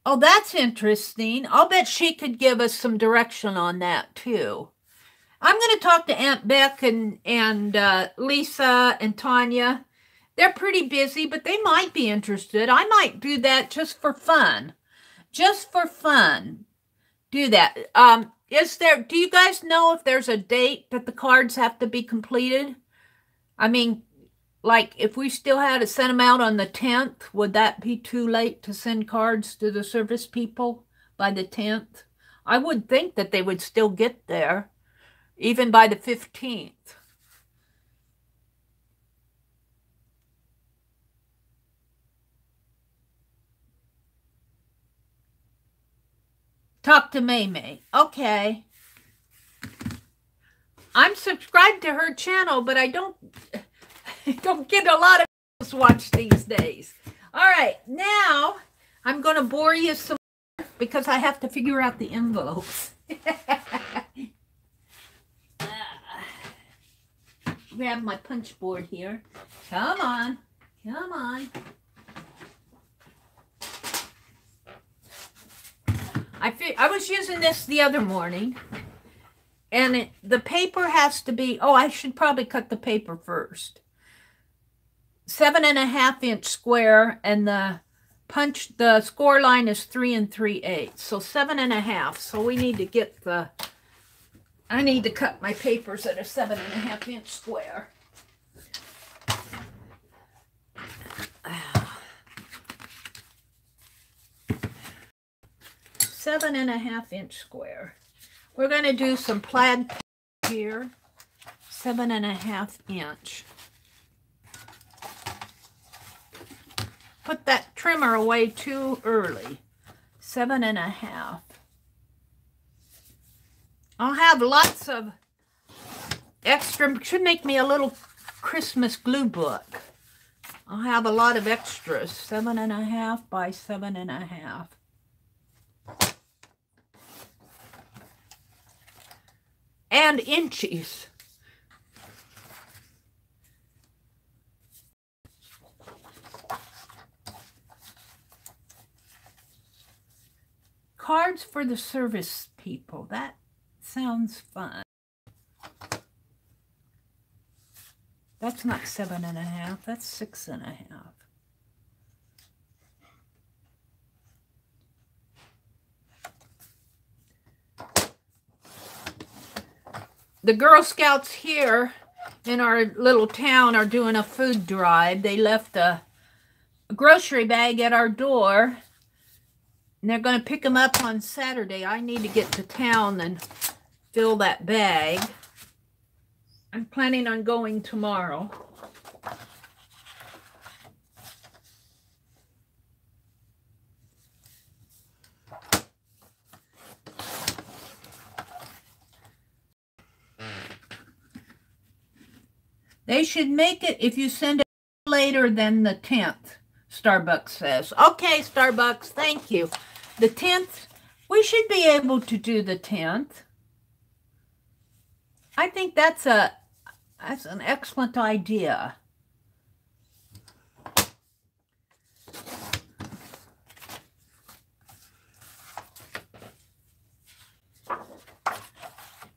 Speaker 1: Oh, that's interesting. I'll bet she could give us some direction on that, too. I'm going to talk to Aunt Beck and Lisa and Tanya. They're pretty busy, but they might be interested. I might do that just for fun. Just for fun. Do that. Do you guys know if there's a date that the cards have to be completed? I mean, like, if we still had to send them out on the 10th, would that be too late to send cards to the service people by the 10th? I would think that they would still get there, even by the 15th. Talk to May. Okay. I'm subscribed to her channel, but I don't get a lot of watch these days. All right, now I'm going to bore you some more because I have to figure out the envelopes. Grab my punch board here. Come on. I was using this the other morning. And the paper has to be, I should probably cut the paper first. 7.5 inch square, and the score line is 3 3/8. So 7.5. So we need to get I need to cut my papers at a 7.5 inch square. 7.5 inch square. We're going to do some plaid here, 7.5 inch. Put that trimmer away too early. 7.5. I'll have lots of extra, should make me a little Christmas glue book. I'll have a lot of extras, 7.5 by 7.5. And inches. Cards for the service people. That sounds fun. That's not 7.5. That's 6.5. The Girl Scouts here in our little town are doing a food drive. They left a grocery bag at our door, and they're going to pick them up on Saturday. I need to get to town and fill that bag. I'm planning on going tomorrow. They should make it if you send it later than the 10th. Starbucks says. Okay, Starbucks, thank you. The 10th, we should be able to do the 10th. I think that's an excellent idea.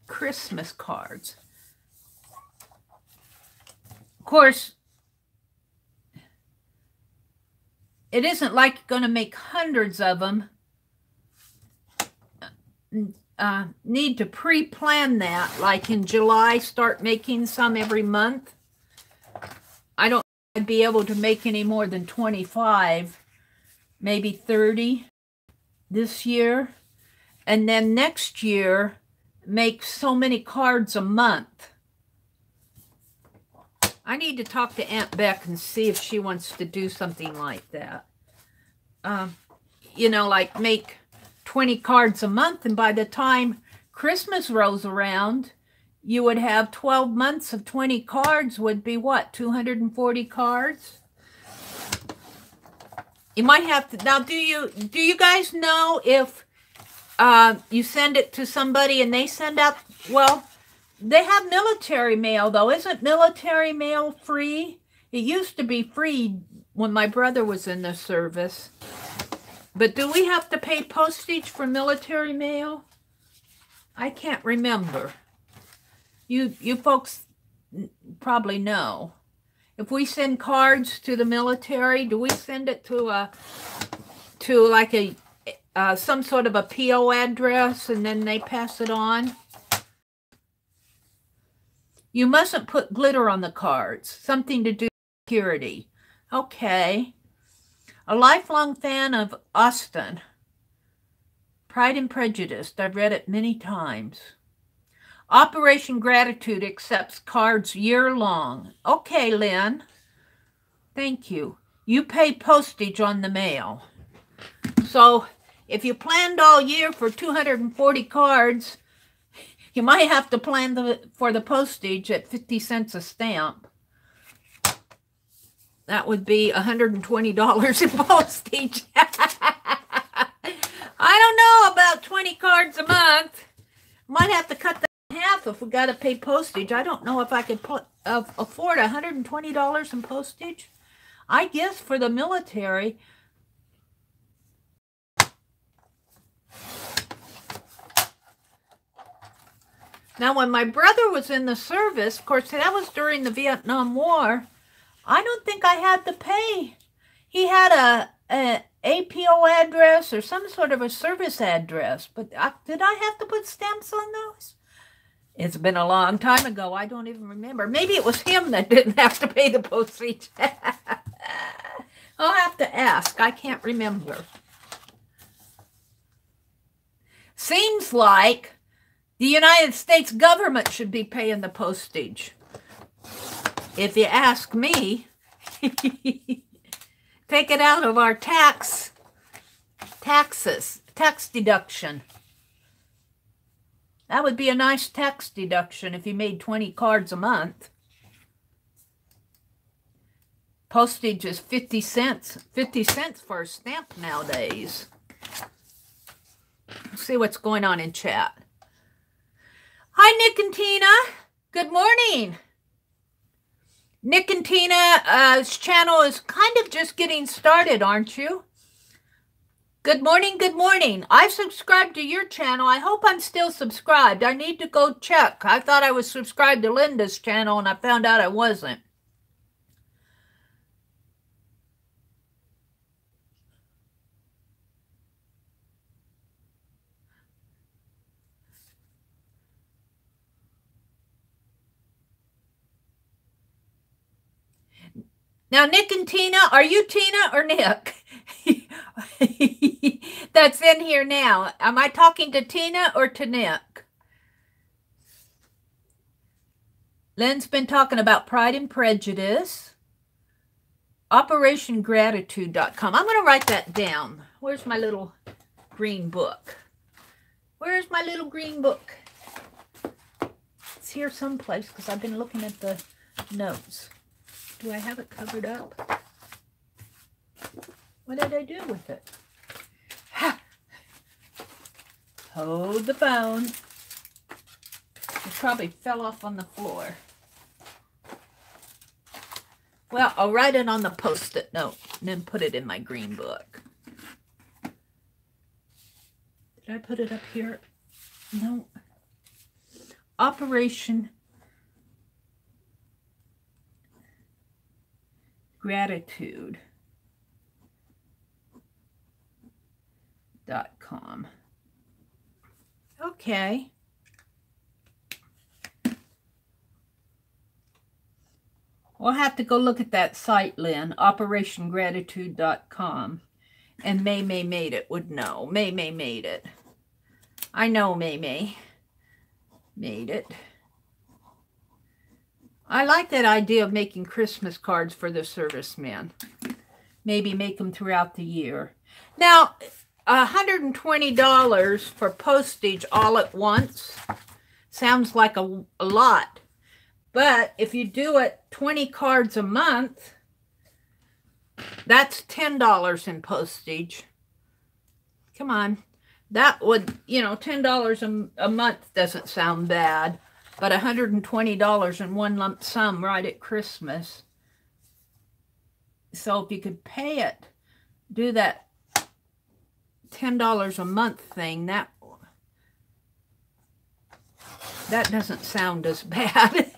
Speaker 1: Christmas cards. Of course, it isn't like you're going to make hundreds of them. Need to pre-plan that, like in July, start making some every month. I don't think I'd be able to make any more than 25, maybe 30 this year. And then next year, make so many cards a month. I need to talk to Aunt Beck and see if she wants to do something like that. You know, like make 20 cards a month, and by the time Christmas rolls around, you would have 12 months of 20 cards would be what, 240 cards? You might have to, now do you guys know if you send it to somebody and they send out, well, they have military mail though. Isn't military mail free? It used to be free when my brother was in the service. But do we have to pay postage for military mail? I can't remember. You folks probably know. If we send cards to the military, do we send it to like a some sort of a PO address and then they pass it on? You mustn't put glitter on the cards. Something to do with security. Okay. A lifelong fan of Austen. Pride and Prejudice. I've read it many times. Operation Gratitude accepts cards year-long. Okay, Lynn. Thank you. You pay postage on the mail. So if you planned all year for 240 cards, you might have to plan for the postage at 50 cents a stamp. That would be $120 in postage. I don't know about 20 cards a month. Might have to cut that in half if we got to pay postage. I don't know if I could afford $120 in postage. I guess for the military. Now, when my brother was in the service, of course, that was during the Vietnam War, I don't think I had to pay. He had a APO address or some sort of a service address, but did I have to put stamps on those? It's been a long time ago. I don't even remember. Maybe it was him that didn't have to pay the postage. I'll have to ask. I can't remember. Seems like the United States government should be paying the postage. If you ask me, take it out of our tax deduction. That would be a nice tax deduction if you made 20 cards a month. Postage is 50 cents. 50 cents for a stamp nowadays. Let's see what's going on in chat. Hi, Nick and Tina. Good morning. Nick and Tina's channel is kind of just getting started, aren't you? Good morning, good morning. I've subscribed to your channel. I hope I'm still subscribed. I need to go check. I thought I was subscribed to Linda's channel, and I found out I wasn't. Now, Nick and Tina, are you Tina or Nick? That's in here now. Am I talking to Tina or to Nick? Lynn's been talking about Pride and Prejudice. OperationGratitude.com. I'm going to write that down. Where's my little green book? Where's my little green book? It's here someplace because I've been looking at the notes. Do I have it covered up? What did I do with it? Ha! Hold the bone. It probably fell off on the floor. Well, I'll write it on the Post-it note and then put it in my green book. Did I put it up here? No. Operation Gratitude.com. Okay. We'll have to go look at that site, Lynn, operationgratitude.com. And May made it would know. May made it. I know May made it. I like that idea of making Christmas cards for the servicemen. Maybe make them throughout the year. Now, $120 for postage all at once sounds like a lot. But if you do it 20 cards a month, that's $10 in postage. Come on. That would, you know, $10 a month doesn't sound bad. But $120 in one lump sum right at Christmas. So if you could pay it, do that $10 a month thing, that doesn't sound as bad.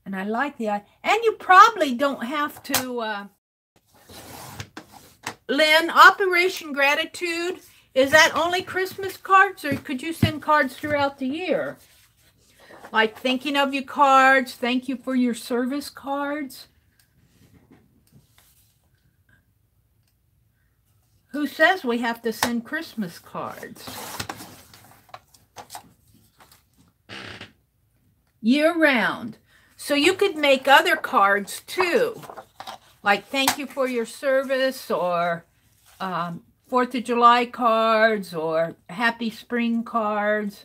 Speaker 1: And I like the idea. And you probably don't have to, Lynn, Operation Gratitude, is that only Christmas cards, or could you send cards throughout the year? Like thinking of you cards, thank you for your service cards. Who says we have to send Christmas cards? Year round. So you could make other cards too. Like thank you for your service, or 4th of July cards, or happy spring cards.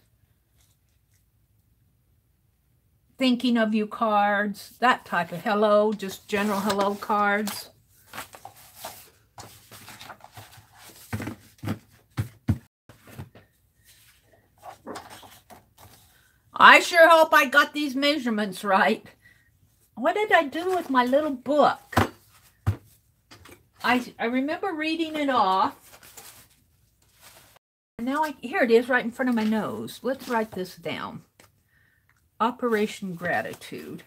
Speaker 1: Thinking of you cards. That type of hello, just general hello cards. I sure hope I got these measurements right. What did I do with my little book? I remember reading it off. And now here it is right in front of my nose. Let's write this down. Operation Gratitude.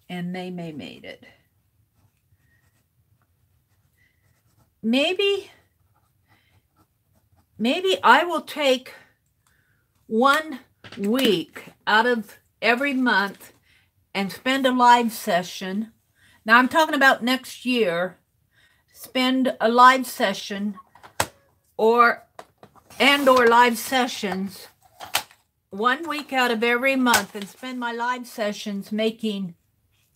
Speaker 1: And May made it. Maybe I will take 1 week out of every month and spend a live session. Now I'm talking about next year. Spend a live session or live sessions 1 week out of every month, and spend my live sessions making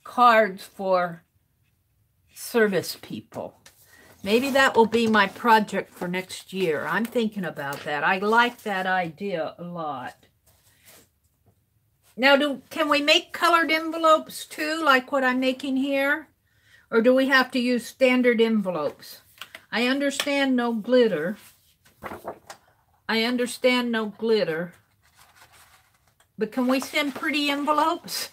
Speaker 1: cards for service people. Maybe that will be my project for next year. I'm thinking about that. I like that idea a lot. Now, can we make colored envelopes too, like what I'm making here? Or do we have to use standard envelopes? I understand no glitter. But can we send pretty envelopes?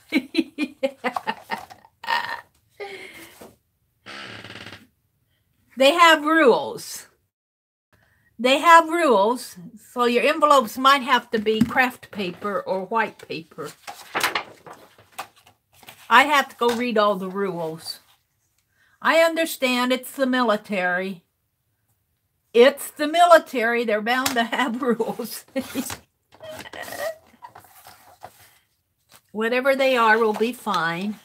Speaker 1: They have rules. So your envelopes might have to be craft paper or white paper. I have to go read all the rules. I understand it's the military. It's the military. They're bound to have rules. Whatever they are will be fine.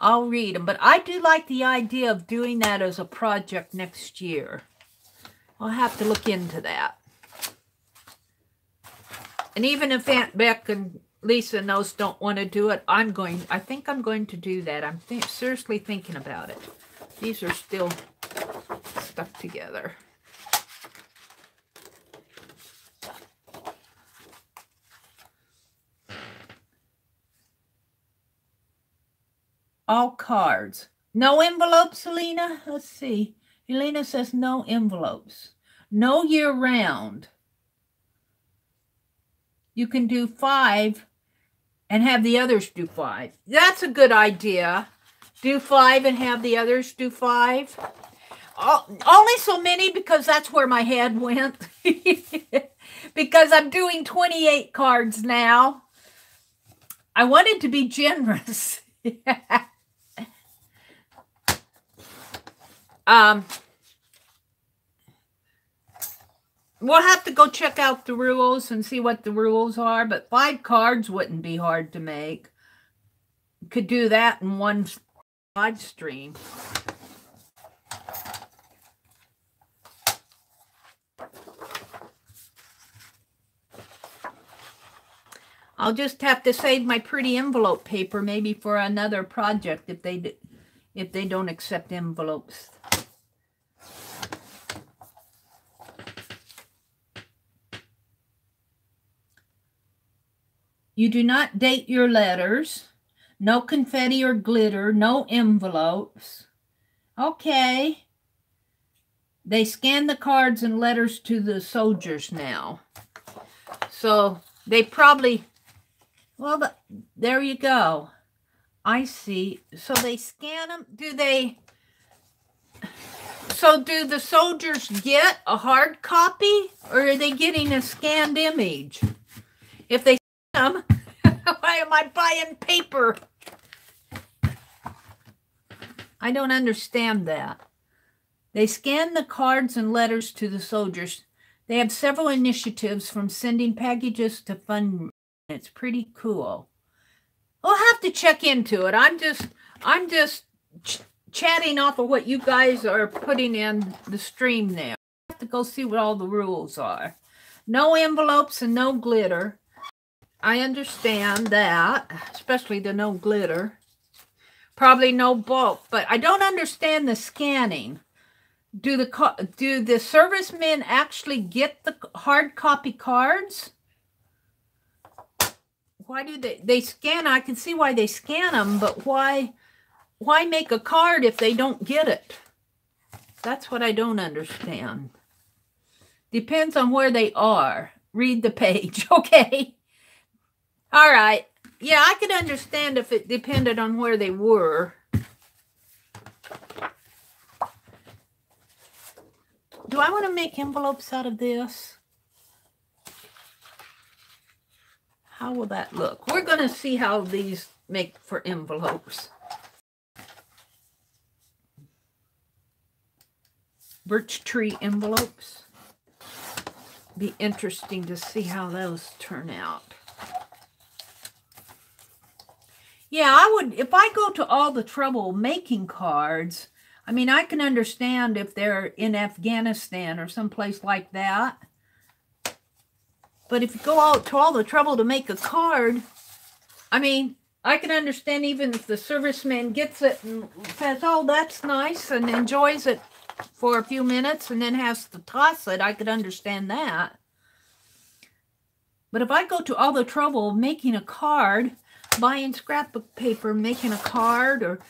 Speaker 1: I'll read them. But I do like the idea of doing that as a project next year. I'll have to look into that. And even if Aunt Beck and Lisa and those don't want to do it, I think I'm going to do that. I'm seriously thinking about it. These are still stuck together. All cards. No envelopes, Elena? Let's see. Elena says no envelopes. No year round. You can do 5 and have the others do 5. That's a good idea. Do 5 and have the others do 5. Only so many because that's where my head went. Because I'm doing 28 cards now. I wanted to be generous. We'll have to go check out the rules and see what the rules are, but 5 cards wouldn't be hard to make. Could do that in one live stream. I'll just have to save my pretty envelope paper maybe for another project if they don't accept envelopes. You do not date your letters. No confetti or glitter. No envelopes. Okay. They scan the cards and letters to the soldiers now. So they probably, well, there you go. I see. So they scan them. Do they, so do the soldiers get a hard copy or are they getting a scanned image? If they scan them, why am I buying paper? I don't understand that. They scan the cards and letters to the soldiers. They have several initiatives from sending packages to fund. It's pretty cool. We'll have to check into it. I'm just chatting off of what you guys are putting in the stream there. I have to go see what all the rules are. No envelopes and no glitter. I understand that, especially the no glitter. Probably no bulk, but I don't understand the scanning. Do the servicemen actually get the hard copy cards? Why do they scan? I can see why they scan them, but why make a card if they don't get it? That's what I don't understand. Depends on where they are. Read the page. Okay. All right. Yeah, I could understand if it depended on where they were. Do I want to make envelopes out of this? How will that look? We're going to see how these make for envelopes. Birch tree envelopes. Be interesting to see how those turn out. Yeah, I would, if I go to all the trouble making cards, I mean, I can understand if they're in Afghanistan or someplace like that. But if you go out to all the trouble to make a card, I mean, I can understand even if the serviceman gets it and says, oh, that's nice, and enjoys it for a few minutes and then has to toss it. I could understand that. But if I go to all the trouble of making a card, buying scrapbook paper, making a card, or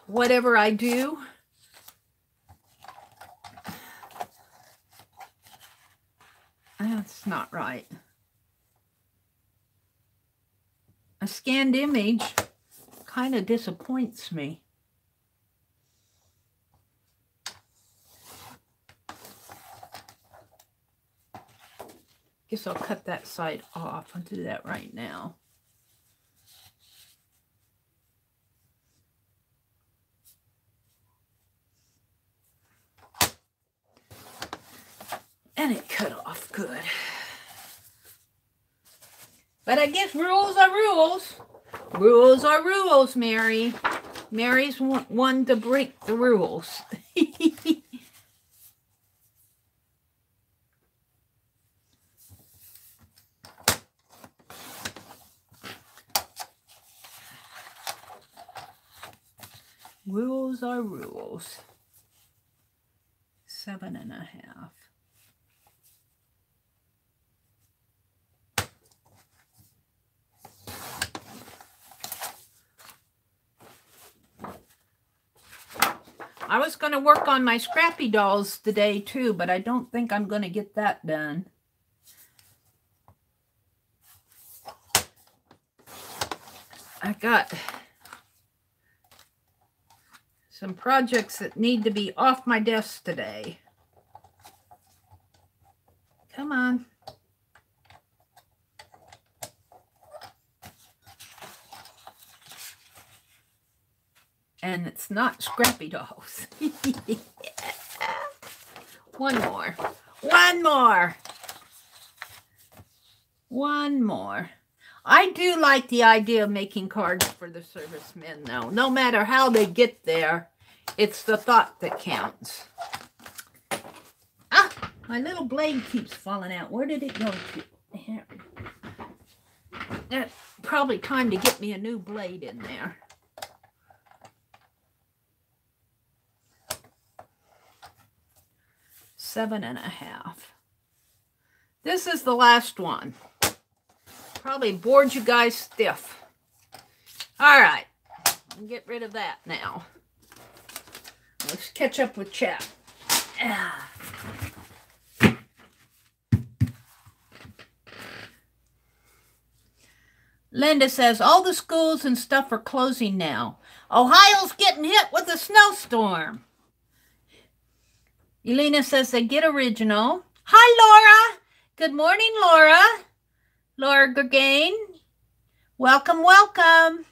Speaker 1: whatever I do, that's not right. A scanned image kind of disappoints me. Guess I'll cut that side off. I'll do that right now. And it cut off good. But I guess rules are rules. Rules are rules, Mary. Mary's one to break the rules. Rules are rules. 7.5. I was going to work on my scrappy dolls today too, but I don't think I'm going to get that done. I got some projects that need to be off my desk today. Come on. And it's not scrappy dolls. One more. One more. One more. I do like the idea of making cards for the servicemen, though. No matter how they get there, it's the thought that counts. Ah, my little blade keeps falling out. Where did it go to? Here. That's probably time to get me a new blade in there. Seven and a half. This is the last one. Probably bored you guys stiff. All right, get rid of that now. Let's catch up with chat. Linda says, all the schools and stuff are closing now. Ohio's getting hit with a snowstorm. Elena says they get original. Hi, Laura. Good morning, Laura. Laura Gergain. Welcome, welcome.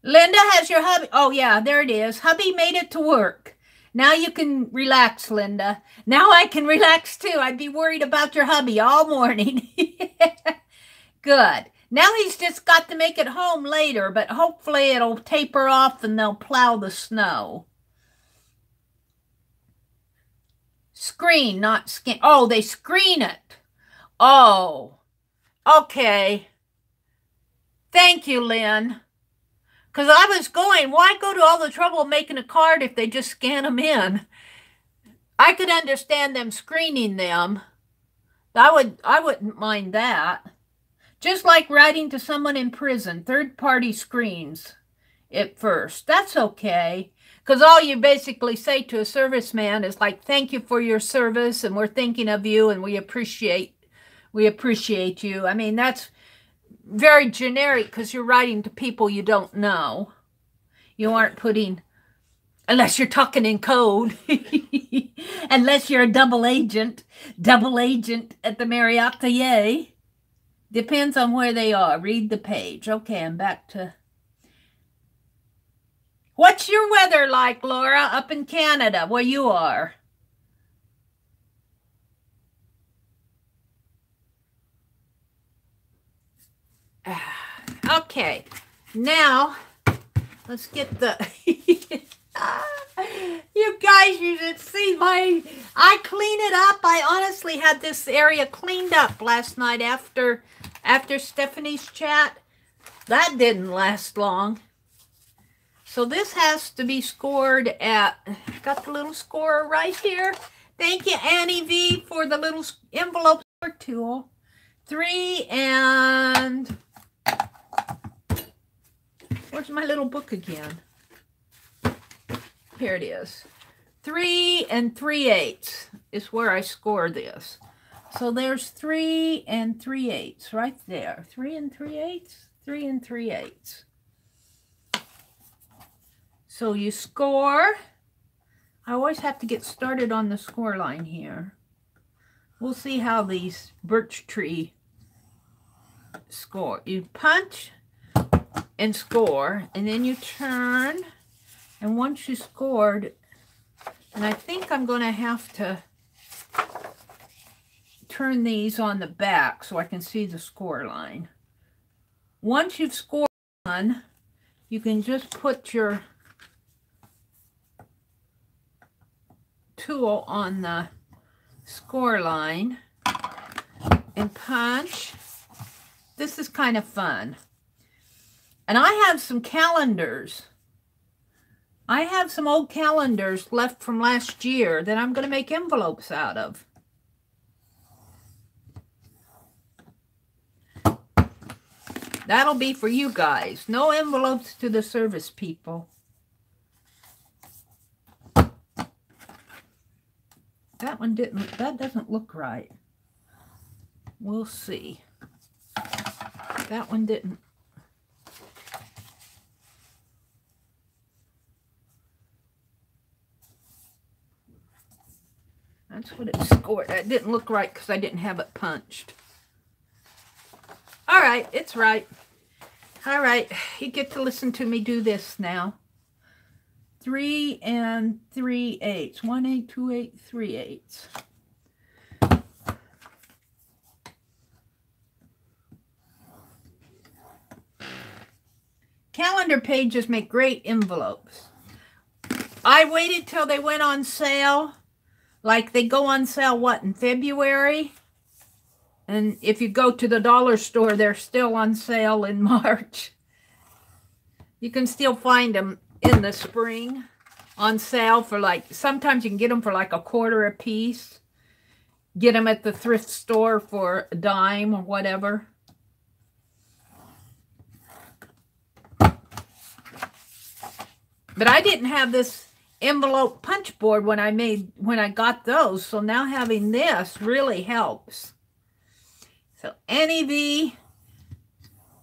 Speaker 1: Linda, has your hubby... Oh, yeah, there it is. Hubby made it to work. Now you can relax, Linda. Now I can relax, too. I'd be worried about your hubby all morning. Good. Now he's just got to make it home later, but hopefully it'll taper off and they'll plow the snow. Screen, not skin. Oh, they screen it. Oh, okay. Thank you, Lynn. Because I was going, why go to all the trouble of making a card if they just scan them in? I could understand them screening them. I wouldn't mind that. Just like writing to someone in prison, third-party screens at first. That's okay. Because all you basically say to a serviceman is like, thank you for your service, and we're thinking of you, and we appreciate you. I mean, that's very generic because you're writing to people you don't know. You aren't putting, unless you're talking in code, unless you're a double agent at the TheMeriAtelier. Depends on where they are. Read the page. Okay, I'm back to... What's your weather like, Laura, up in Canada, where you are? Okay, now let's get the... You guys, you should see I clean it up. I honestly had this area cleaned up last night after Stephanie's chat. That didn't last long. So this has to be scored at, got the little scorer right here. Thank you, Annie V, for the little envelope tool. 3 and... Where's my little book again? Here it is. 3 3/8 is where I score this. So there's 3 3/8 right there. 3 3/8, 3 3/8. So you score. I always have to get started on the score line here. We'll see how these birch tree score. You punch and score, and then you turn, and once you scored, and I think I'm going to have to turn these on the back so I can see the score line. Once you've scored one, you can just put your tool on the score line and punch. This is kind of fun. And I have some calendars I have some old calendars left from last year that I'm going to make envelopes out of. That'll be for you guys. No envelopes to the service people. That one didn't, that doesn't look right. We'll see. That one didn't. That's what it scored. That didn't look right because I didn't have it punched. All right, it's right. All right, you get to listen to me do this now. 3 3/8. 1 8 2 8 3/8. Calendar pages make great envelopes. I waited till they went on sale. Like they go on sale, what, in February? And if you go to the dollar store, they're still on sale in March. You can still find them in the spring on sale for like, sometimes you can get them for like $1 a piece. Get them at the thrift store for a dime or whatever. But I didn't have this envelope punch board when I got those, so now having this really helps. So Annie V,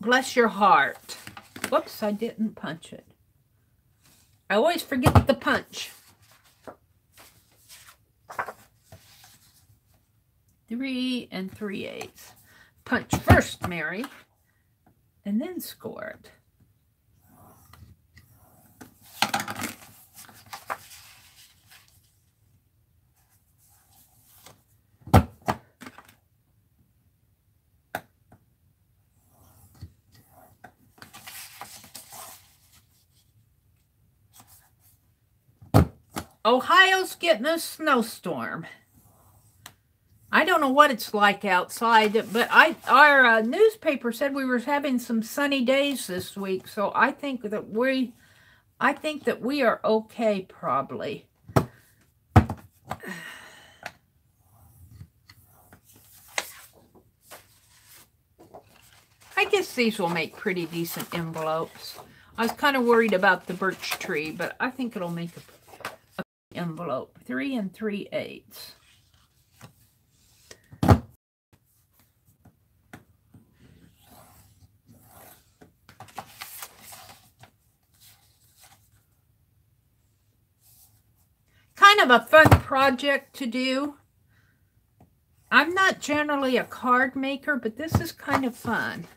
Speaker 1: bless your heart. Whoops, I didn't punch it. I always forget the punch. 3 3/8. Punch first, Mary, and then score it. Ohio's getting a snowstorm. I don't know what it's like outside, but our newspaper said we were having some sunny days this week, so I think that we are okay probably. I guess these will make pretty decent envelopes. I was kind of worried about the birch tree, but I think it'll make a envelope. 3 3/8. Kind of a fun project to do. I'm not generally a card maker, but this is kind of fun.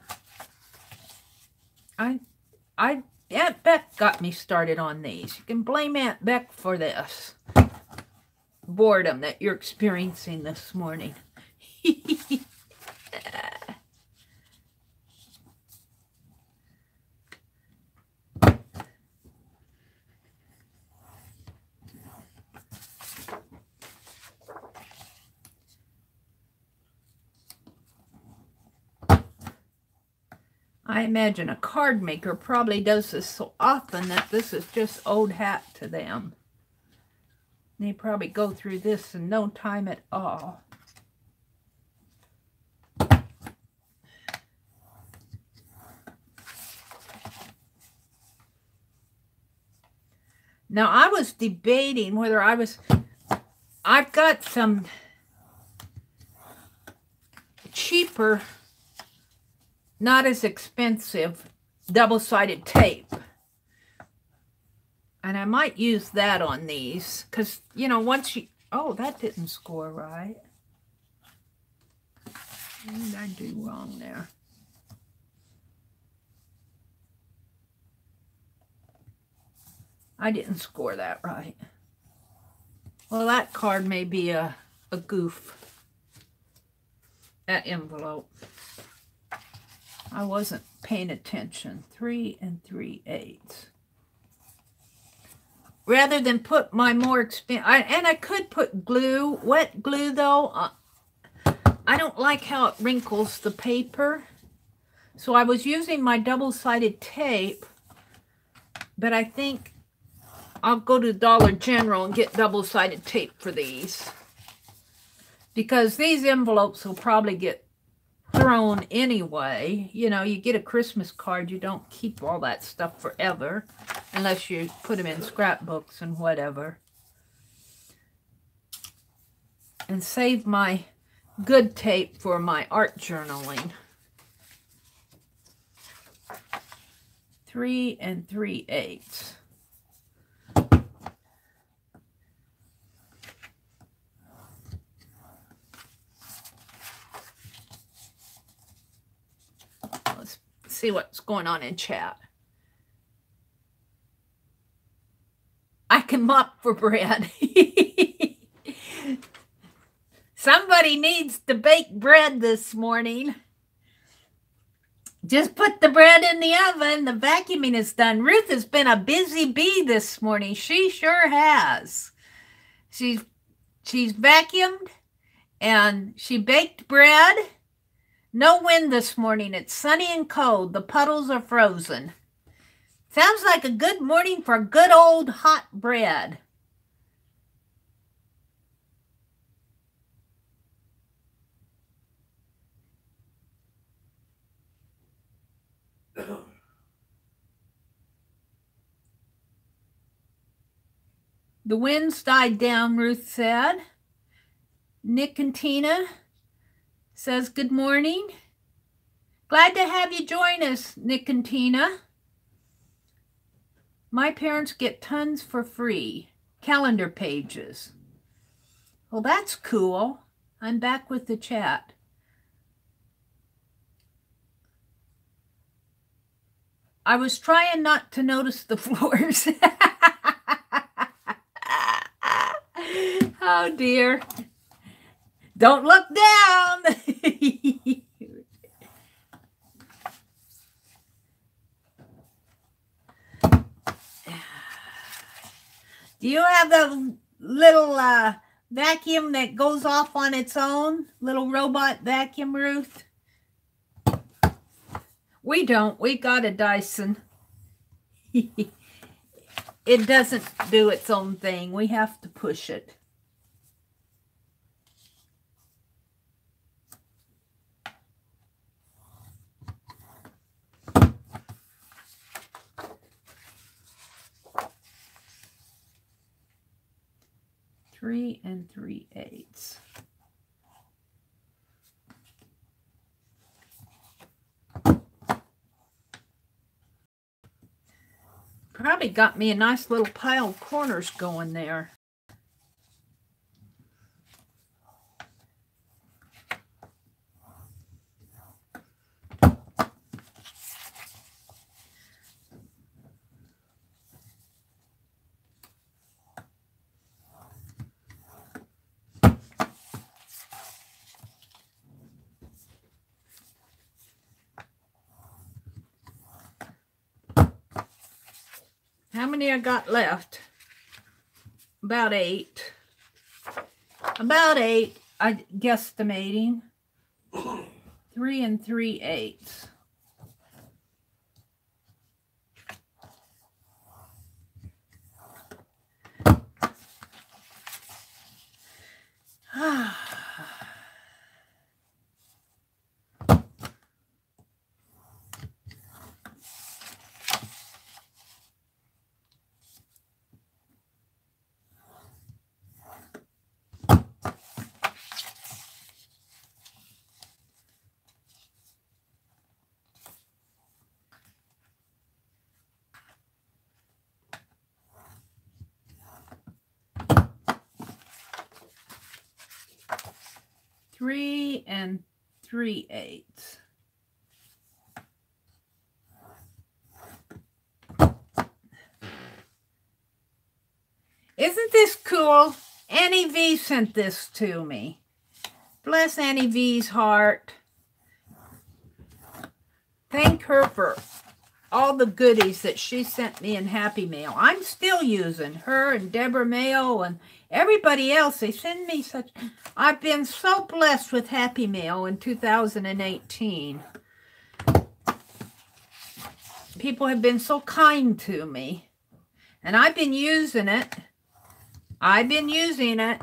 Speaker 1: Aunt Beck got me started on these. You can blame Aunt Beck for this boredom that you're experiencing this morning. I imagine a card maker probably does this so often that this is just old hat to them. They probably go through this in no time at all. Now, I was debating whether I've got some cheaper, not as expensive double-sided tape. And I might use that on these because, you know, once you... Oh, that didn't score right. What did I do wrong there? I didn't score that right. Well, that card may be a goof. That envelope. I wasn't paying attention. 3 3/8. Rather than put my more expensive... And I could put glue, wet glue though. I don't like how it wrinkles the paper. So I was using my double-sided tape. But I think I'll go to Dollar General and get double-sided tape for these. Because these envelopes will probably get thrown anyway. You know, you get a Christmas card, you don't keep all that stuff forever. Unless you put them in scrapbooks and whatever. And save my good tape for my art journaling. 3 3/8. Let's see what's going on in chat. I can mop for bread. Somebody needs to bake bread this morning. Just put the bread in the oven. The vacuuming is done. Ruth has been a busy bee this morning. She sure has. She's vacuumed and she baked bread. No wind this morning. It's sunny and cold. The puddles are frozen. Sounds like a good morning for good old hot bread. The winds died down, Ruth said. Nick and Tina says good morning. Glad to have you join us, Nick and Tina. My parents get tons for free. Calendar pages. Well, that's cool. I'm back with the chat. I was trying not to notice the floors. Oh, dear. Don't look down. Do you have the little vacuum that goes off on its own? Little robot vacuum, Ruth? We don't. We got a Dyson. It doesn't do its own thing. We have to push it. Three 3/8. Probably got me a nice little pile of corners going there. How many I got left? About 8. About 8, I guesstimating. 3 3/8. Three 3/8. Isn't this cool? Annie V sent this to me. Bless Annie V's heart. Thank her for all the goodies that she sent me in Happy Mail. I'm still using her and Deborah Mayo and everybody else. They send me such... I've been so blessed with Happy Mail in 2018. People have been so kind to me. And I've been using it. I've been using it.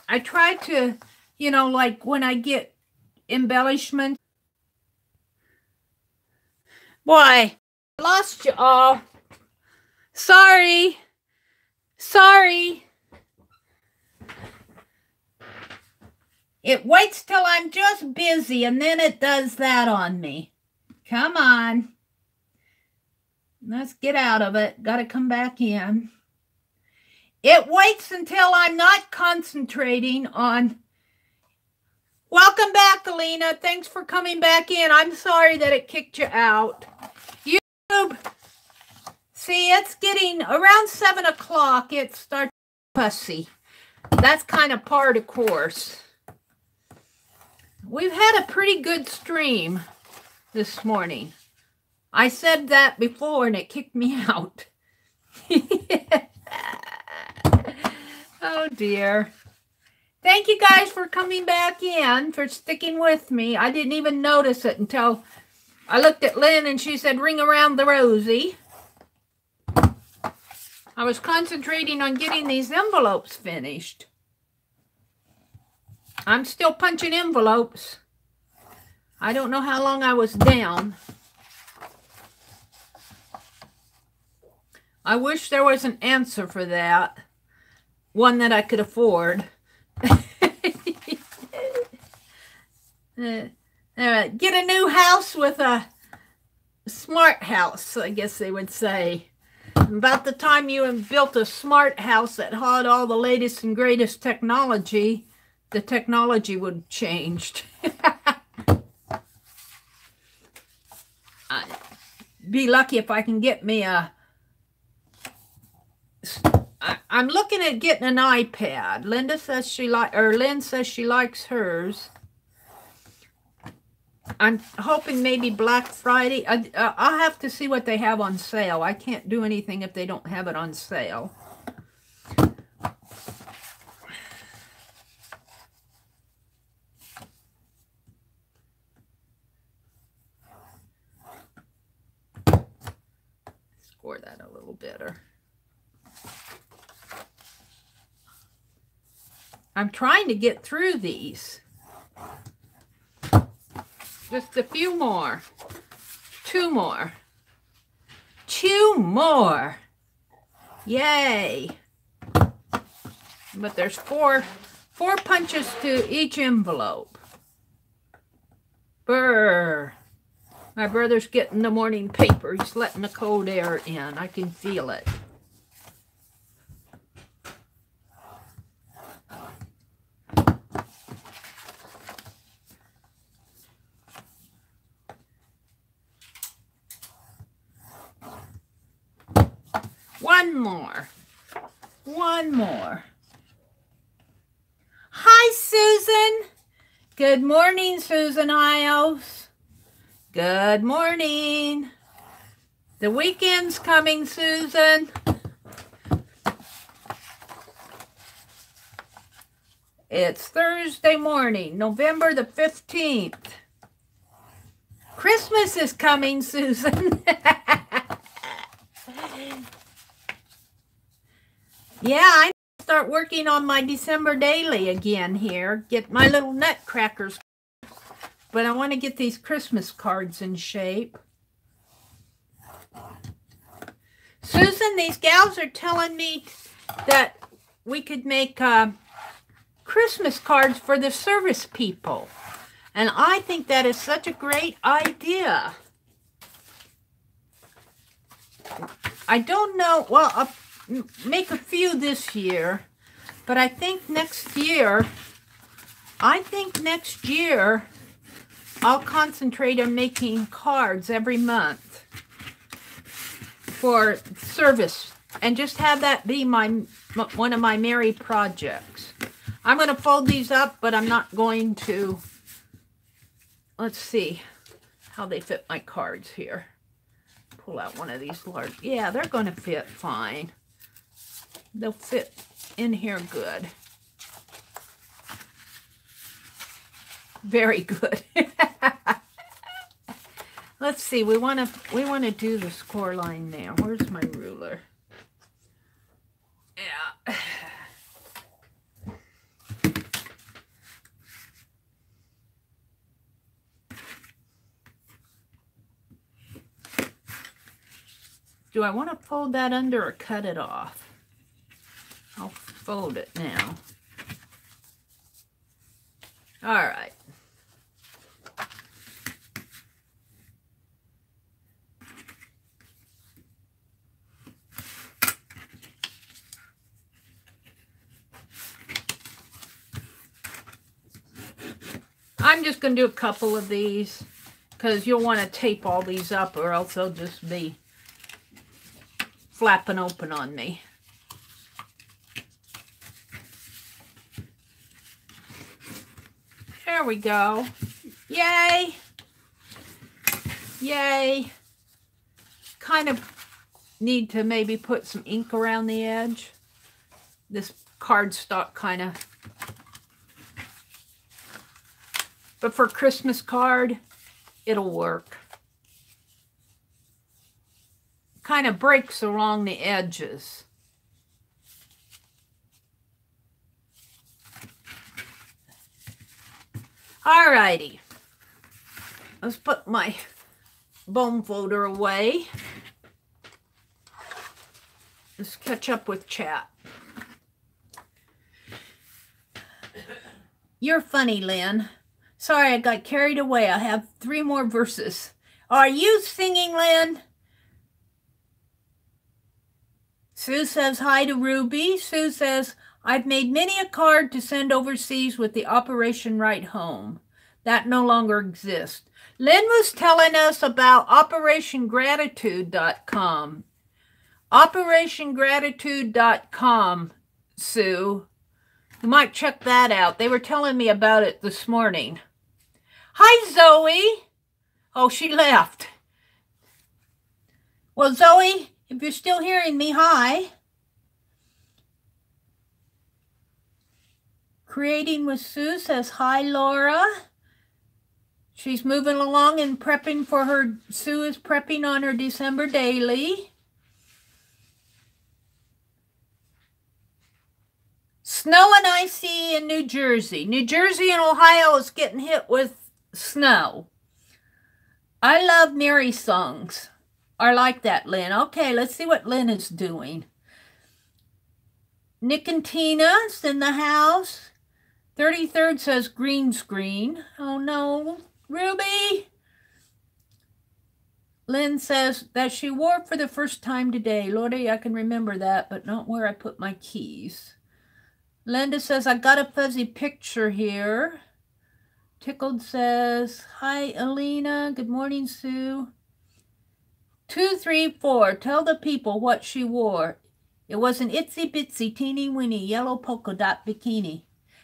Speaker 1: I try to, you know, like when I get embellishment. Boy, I lost you all. Sorry. Sorry. It waits till I'm just busy and then it does that on me. Come on. Let's get out of it. Got to come back in. It waits until I'm not concentrating on... Welcome back, Alina. Thanks for coming back in. I'm sorry that it kicked you out. YouTube. See, it's getting around 7 o'clock. It starts pussy. That's kind of par the course. We've had a pretty good stream this morning. I said that before and it kicked me out. Oh dear. Thank you guys for coming back in, for sticking with me. I didn't even notice it until I looked at Lynn and she said, ring around the rosy. I was concentrating on getting these envelopes finished. I'm still punching envelopes. I don't know how long I was down. I wish there was an answer for that. One that I could afford. Get a new house with a smart house, I guess they would say. About the time you built a smart house that had all the latest and greatest technology, the technology would have changed. I'd be lucky if I can get me a... I'm looking at getting an iPad. Lynn says she likes hers. I'm hoping maybe Black Friday. I'll have to see what they have on sale. I can't do anything if they don't have it on sale. Score that a little better. I'm trying to get through these. Just a few more. 2 more. 2 more. Yay. But there's four punches to each envelope. Brr. My brother's getting the morning paper. He's letting the cold air in. I can feel it. One more. One more. Hi, Susan. Good morning, Susan Ios. Good morning. The weekend's coming, Susan. It's Thursday morning, November the 15th. Christmas is coming, Susan. Yeah, I start working on my December daily again here. Get my little nutcrackers. But I want to get these Christmas cards in shape. Susan, these gals are telling me that we could make Christmas cards for the service people. And I think that is such a great idea. I don't know, well, I'll make a few this year, but I think next year I'll concentrate on making cards every month for service and just have that be one of my Meri projects. I'm going to fold these up, but I'm not going to. Let's see how they fit my cards here. Pull out one of these large. Yeah, they're going to fit fine. They'll fit in here good. Very good. Let's see, we want to do the score line there. Where's my ruler? Yeah. Do I want to fold that under or cut it off? I'll fold it now. All right. I'm just going to do a couple of these because you'll want to tape all these up or else they'll just be flapping open on me. There we go. Yay! Yay! Kind of need to maybe put some ink around the edge. This cardstock kind of. But for Christmas card, it'll work. Kind of breaks along the edges. Alrighty. Let's put my bone folder away. Let's catch up with chat. You're funny, Lynn. Sorry, I got carried away. I have 3 more verses. Are you singing, Lynn? Sue says hi to Ruby. Sue says, I've made many a card to send overseas with the Operation Right Home. That no longer exists. Lynn was telling us about OperationGratitude.com. OperationGratitude.com, Sue. You might check that out. They were telling me about it this morning. Hi, Zoe. Oh, she left. Well, Zoe, if you're still hearing me, hi. Creating with Sue says, hi, Laura. She's moving along and prepping for her, Sue is prepping on her December daily. Snow and icy in New Jersey. New Jersey and Ohio is getting hit with snow. I love Mary songs. I like that, Lynn. Okay, let's see what Lynn is doing. Nick and Tina's in the house. 33rd says green screen. Oh, no. Ruby. Lynn says that she wore for the first time today. Lordy, I can remember that, but not where I put my keys. Linda says, I got a fuzzy picture here. Tickled says, hi, Alina. Good morning, Sue. 234, tell the people what she wore. It was an itsy-bitsy, teeny-weeny yellow polka dot bikini.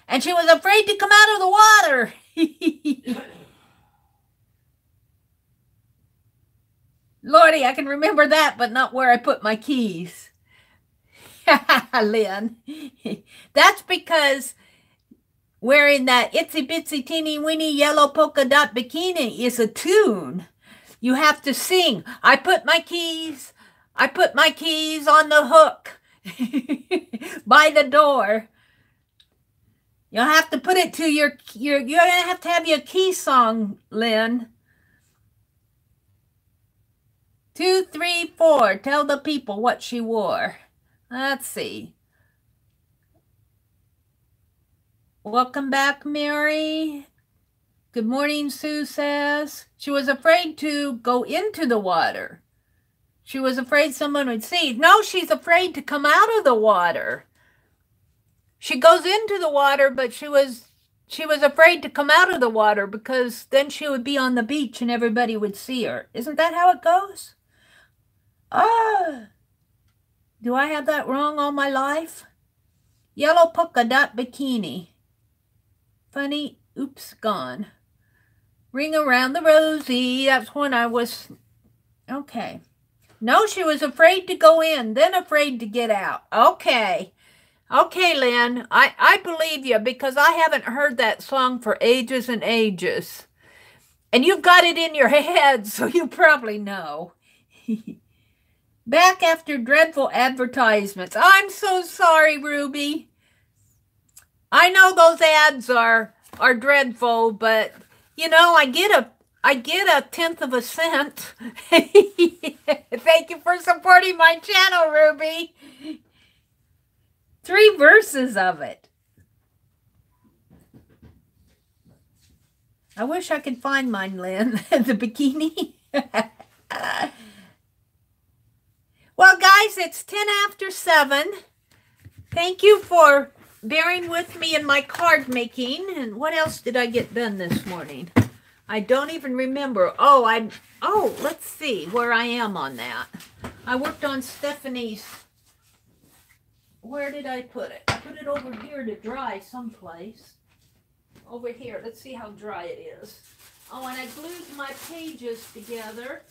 Speaker 1: And she was afraid to come out of the water. Lordy, I can remember that, but not where I put my keys. Lynn. That's because wearing that itsy-bitsy, teeny-weeny yellow polka dot bikini is a tune. You have to sing. I put my keys on the hook by the door. You'll have to put it to you're going to have your key song, Lynn. 234, tell the people what she wore. Let's see. Welcome back, Mary. Good morning, Sue says. She was afraid to go into the water. She was afraid someone would see. No, she's afraid to come out of the water. She goes into the water, but she was afraid to come out of the water because then she would be on the beach and everybody would see her. Isn't that how it goes? Ah, do I have that wrong all my life? Yellow polka dot bikini. Funny, oops, gone. Ring around the rosy. That's when I was, okay. No, she was afraid to go in, then afraid to get out. Okay. Okay, Lynn, I believe you because I haven't heard that song for ages and ages. And you've got it in your head, so you probably know. Back after dreadful advertisements. I'm so sorry, Ruby. I know those ads are dreadful, but you know, I get a 1/10 of a cent. Thank you for supporting my channel, Ruby. 3 verses of it. I wish I could find mine, Lynn. The bikini. Well, guys, it's 10 after 7. Thank you for bearing with me in my card making. And what else did I get done this morning? I don't even remember. Oh, let's see where I am on that. I worked on Stephanie's. Where did I put it? I put it over here to dry someplace. Over here. Let's see how dry it is. Oh, and I glued my pages together.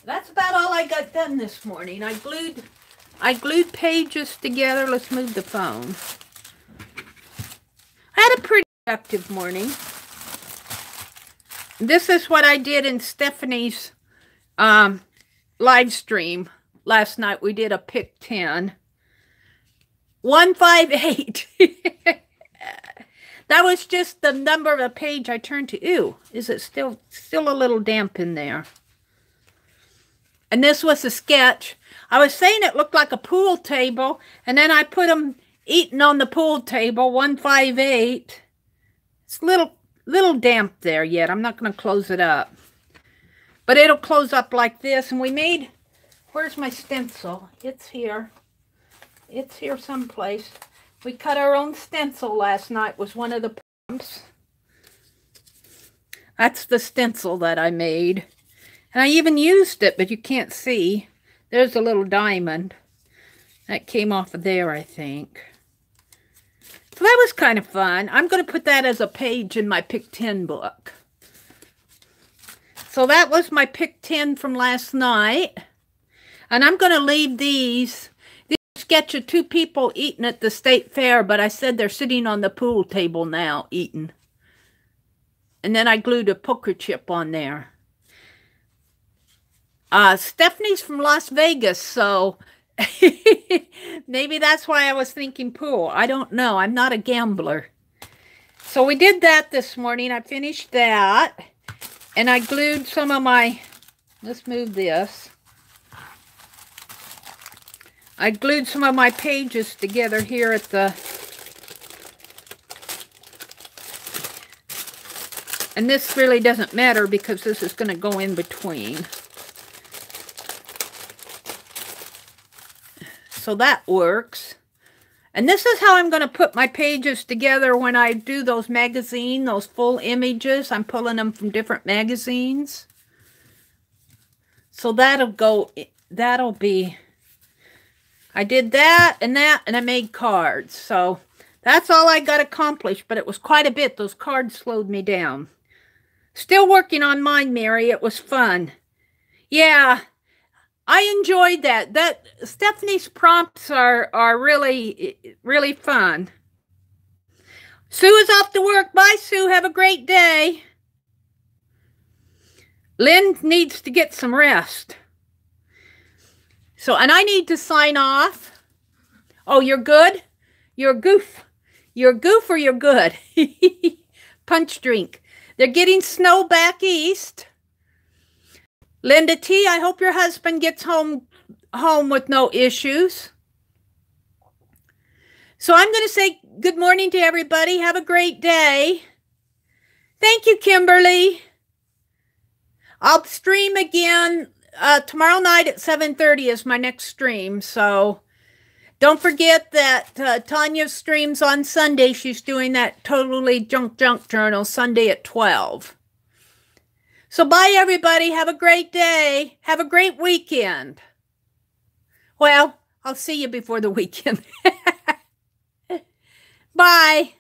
Speaker 1: That's about all I got done this morning. I glued pages together. Let's move the phone. I had a pretty productive morning. This is what I did in Stephanie's live stream last night. We did a pick 10. 158. That was just the number of a page I turned to. Ew, is it still a little damp in there? And this was a sketch. I was saying it looked like a pool table, and then I put them eating on the pool table. 158. It's a little damp there yet. I'm not going to close it up. But it'll close up like this. And we made, where's my stencil? It's here. It's here someplace. We cut our own stencil last night, was one of the prompts. That's the stencil that I made. And I even used it, but you can't see. There's a little diamond. That came off of there, I think. So that was kind of fun. I'm going to put that as a page in my Pick 10 book. So that was my Pick 10 from last night. And I'm going to leave these. This sketch of 2 people eating at the state fair, but I said they're sitting on the pool table now eating. And then I glued a poker chip on there. Stephanie's from Las Vegas, so maybe that's why I was thinking pool. I don't know. I'm not a gambler. So we did that this morning. I finished that. And I glued some of my, let's move this. I glued some of my pages together here at the, and this really doesn't matter because this is going to go in between. So that works. And this is how I'm going to put my pages together when I do those magazines, those full images. I'm pulling them from different magazines. So that'll be, I did that, and I made cards. So that's all I got accomplished, but it was quite a bit. Those cards slowed me down. Still working on mine, Mary. It was fun. Yeah. I enjoyed that. Stephanie's prompts are really, really fun. Sue is off to work. Bye, Sue. Have a great day. Lynn needs to get some rest. So, and I need to sign off. Oh, you're good? You're a goof. You're a goof or you're good? Punch drink. They're getting snow back east. Linda T., I hope your husband gets home with no issues. So I'm going to say good morning to everybody. Have a great day. Thank you, Kimberly. I'll stream again tomorrow night at 7:30 is my next stream. So don't forget that Tanya streams on Sunday. She's doing that Totally Junk Journal Sunday at 12. So bye, everybody. Have a great day. Have a great weekend. Well, I'll see you before the weekend. Bye.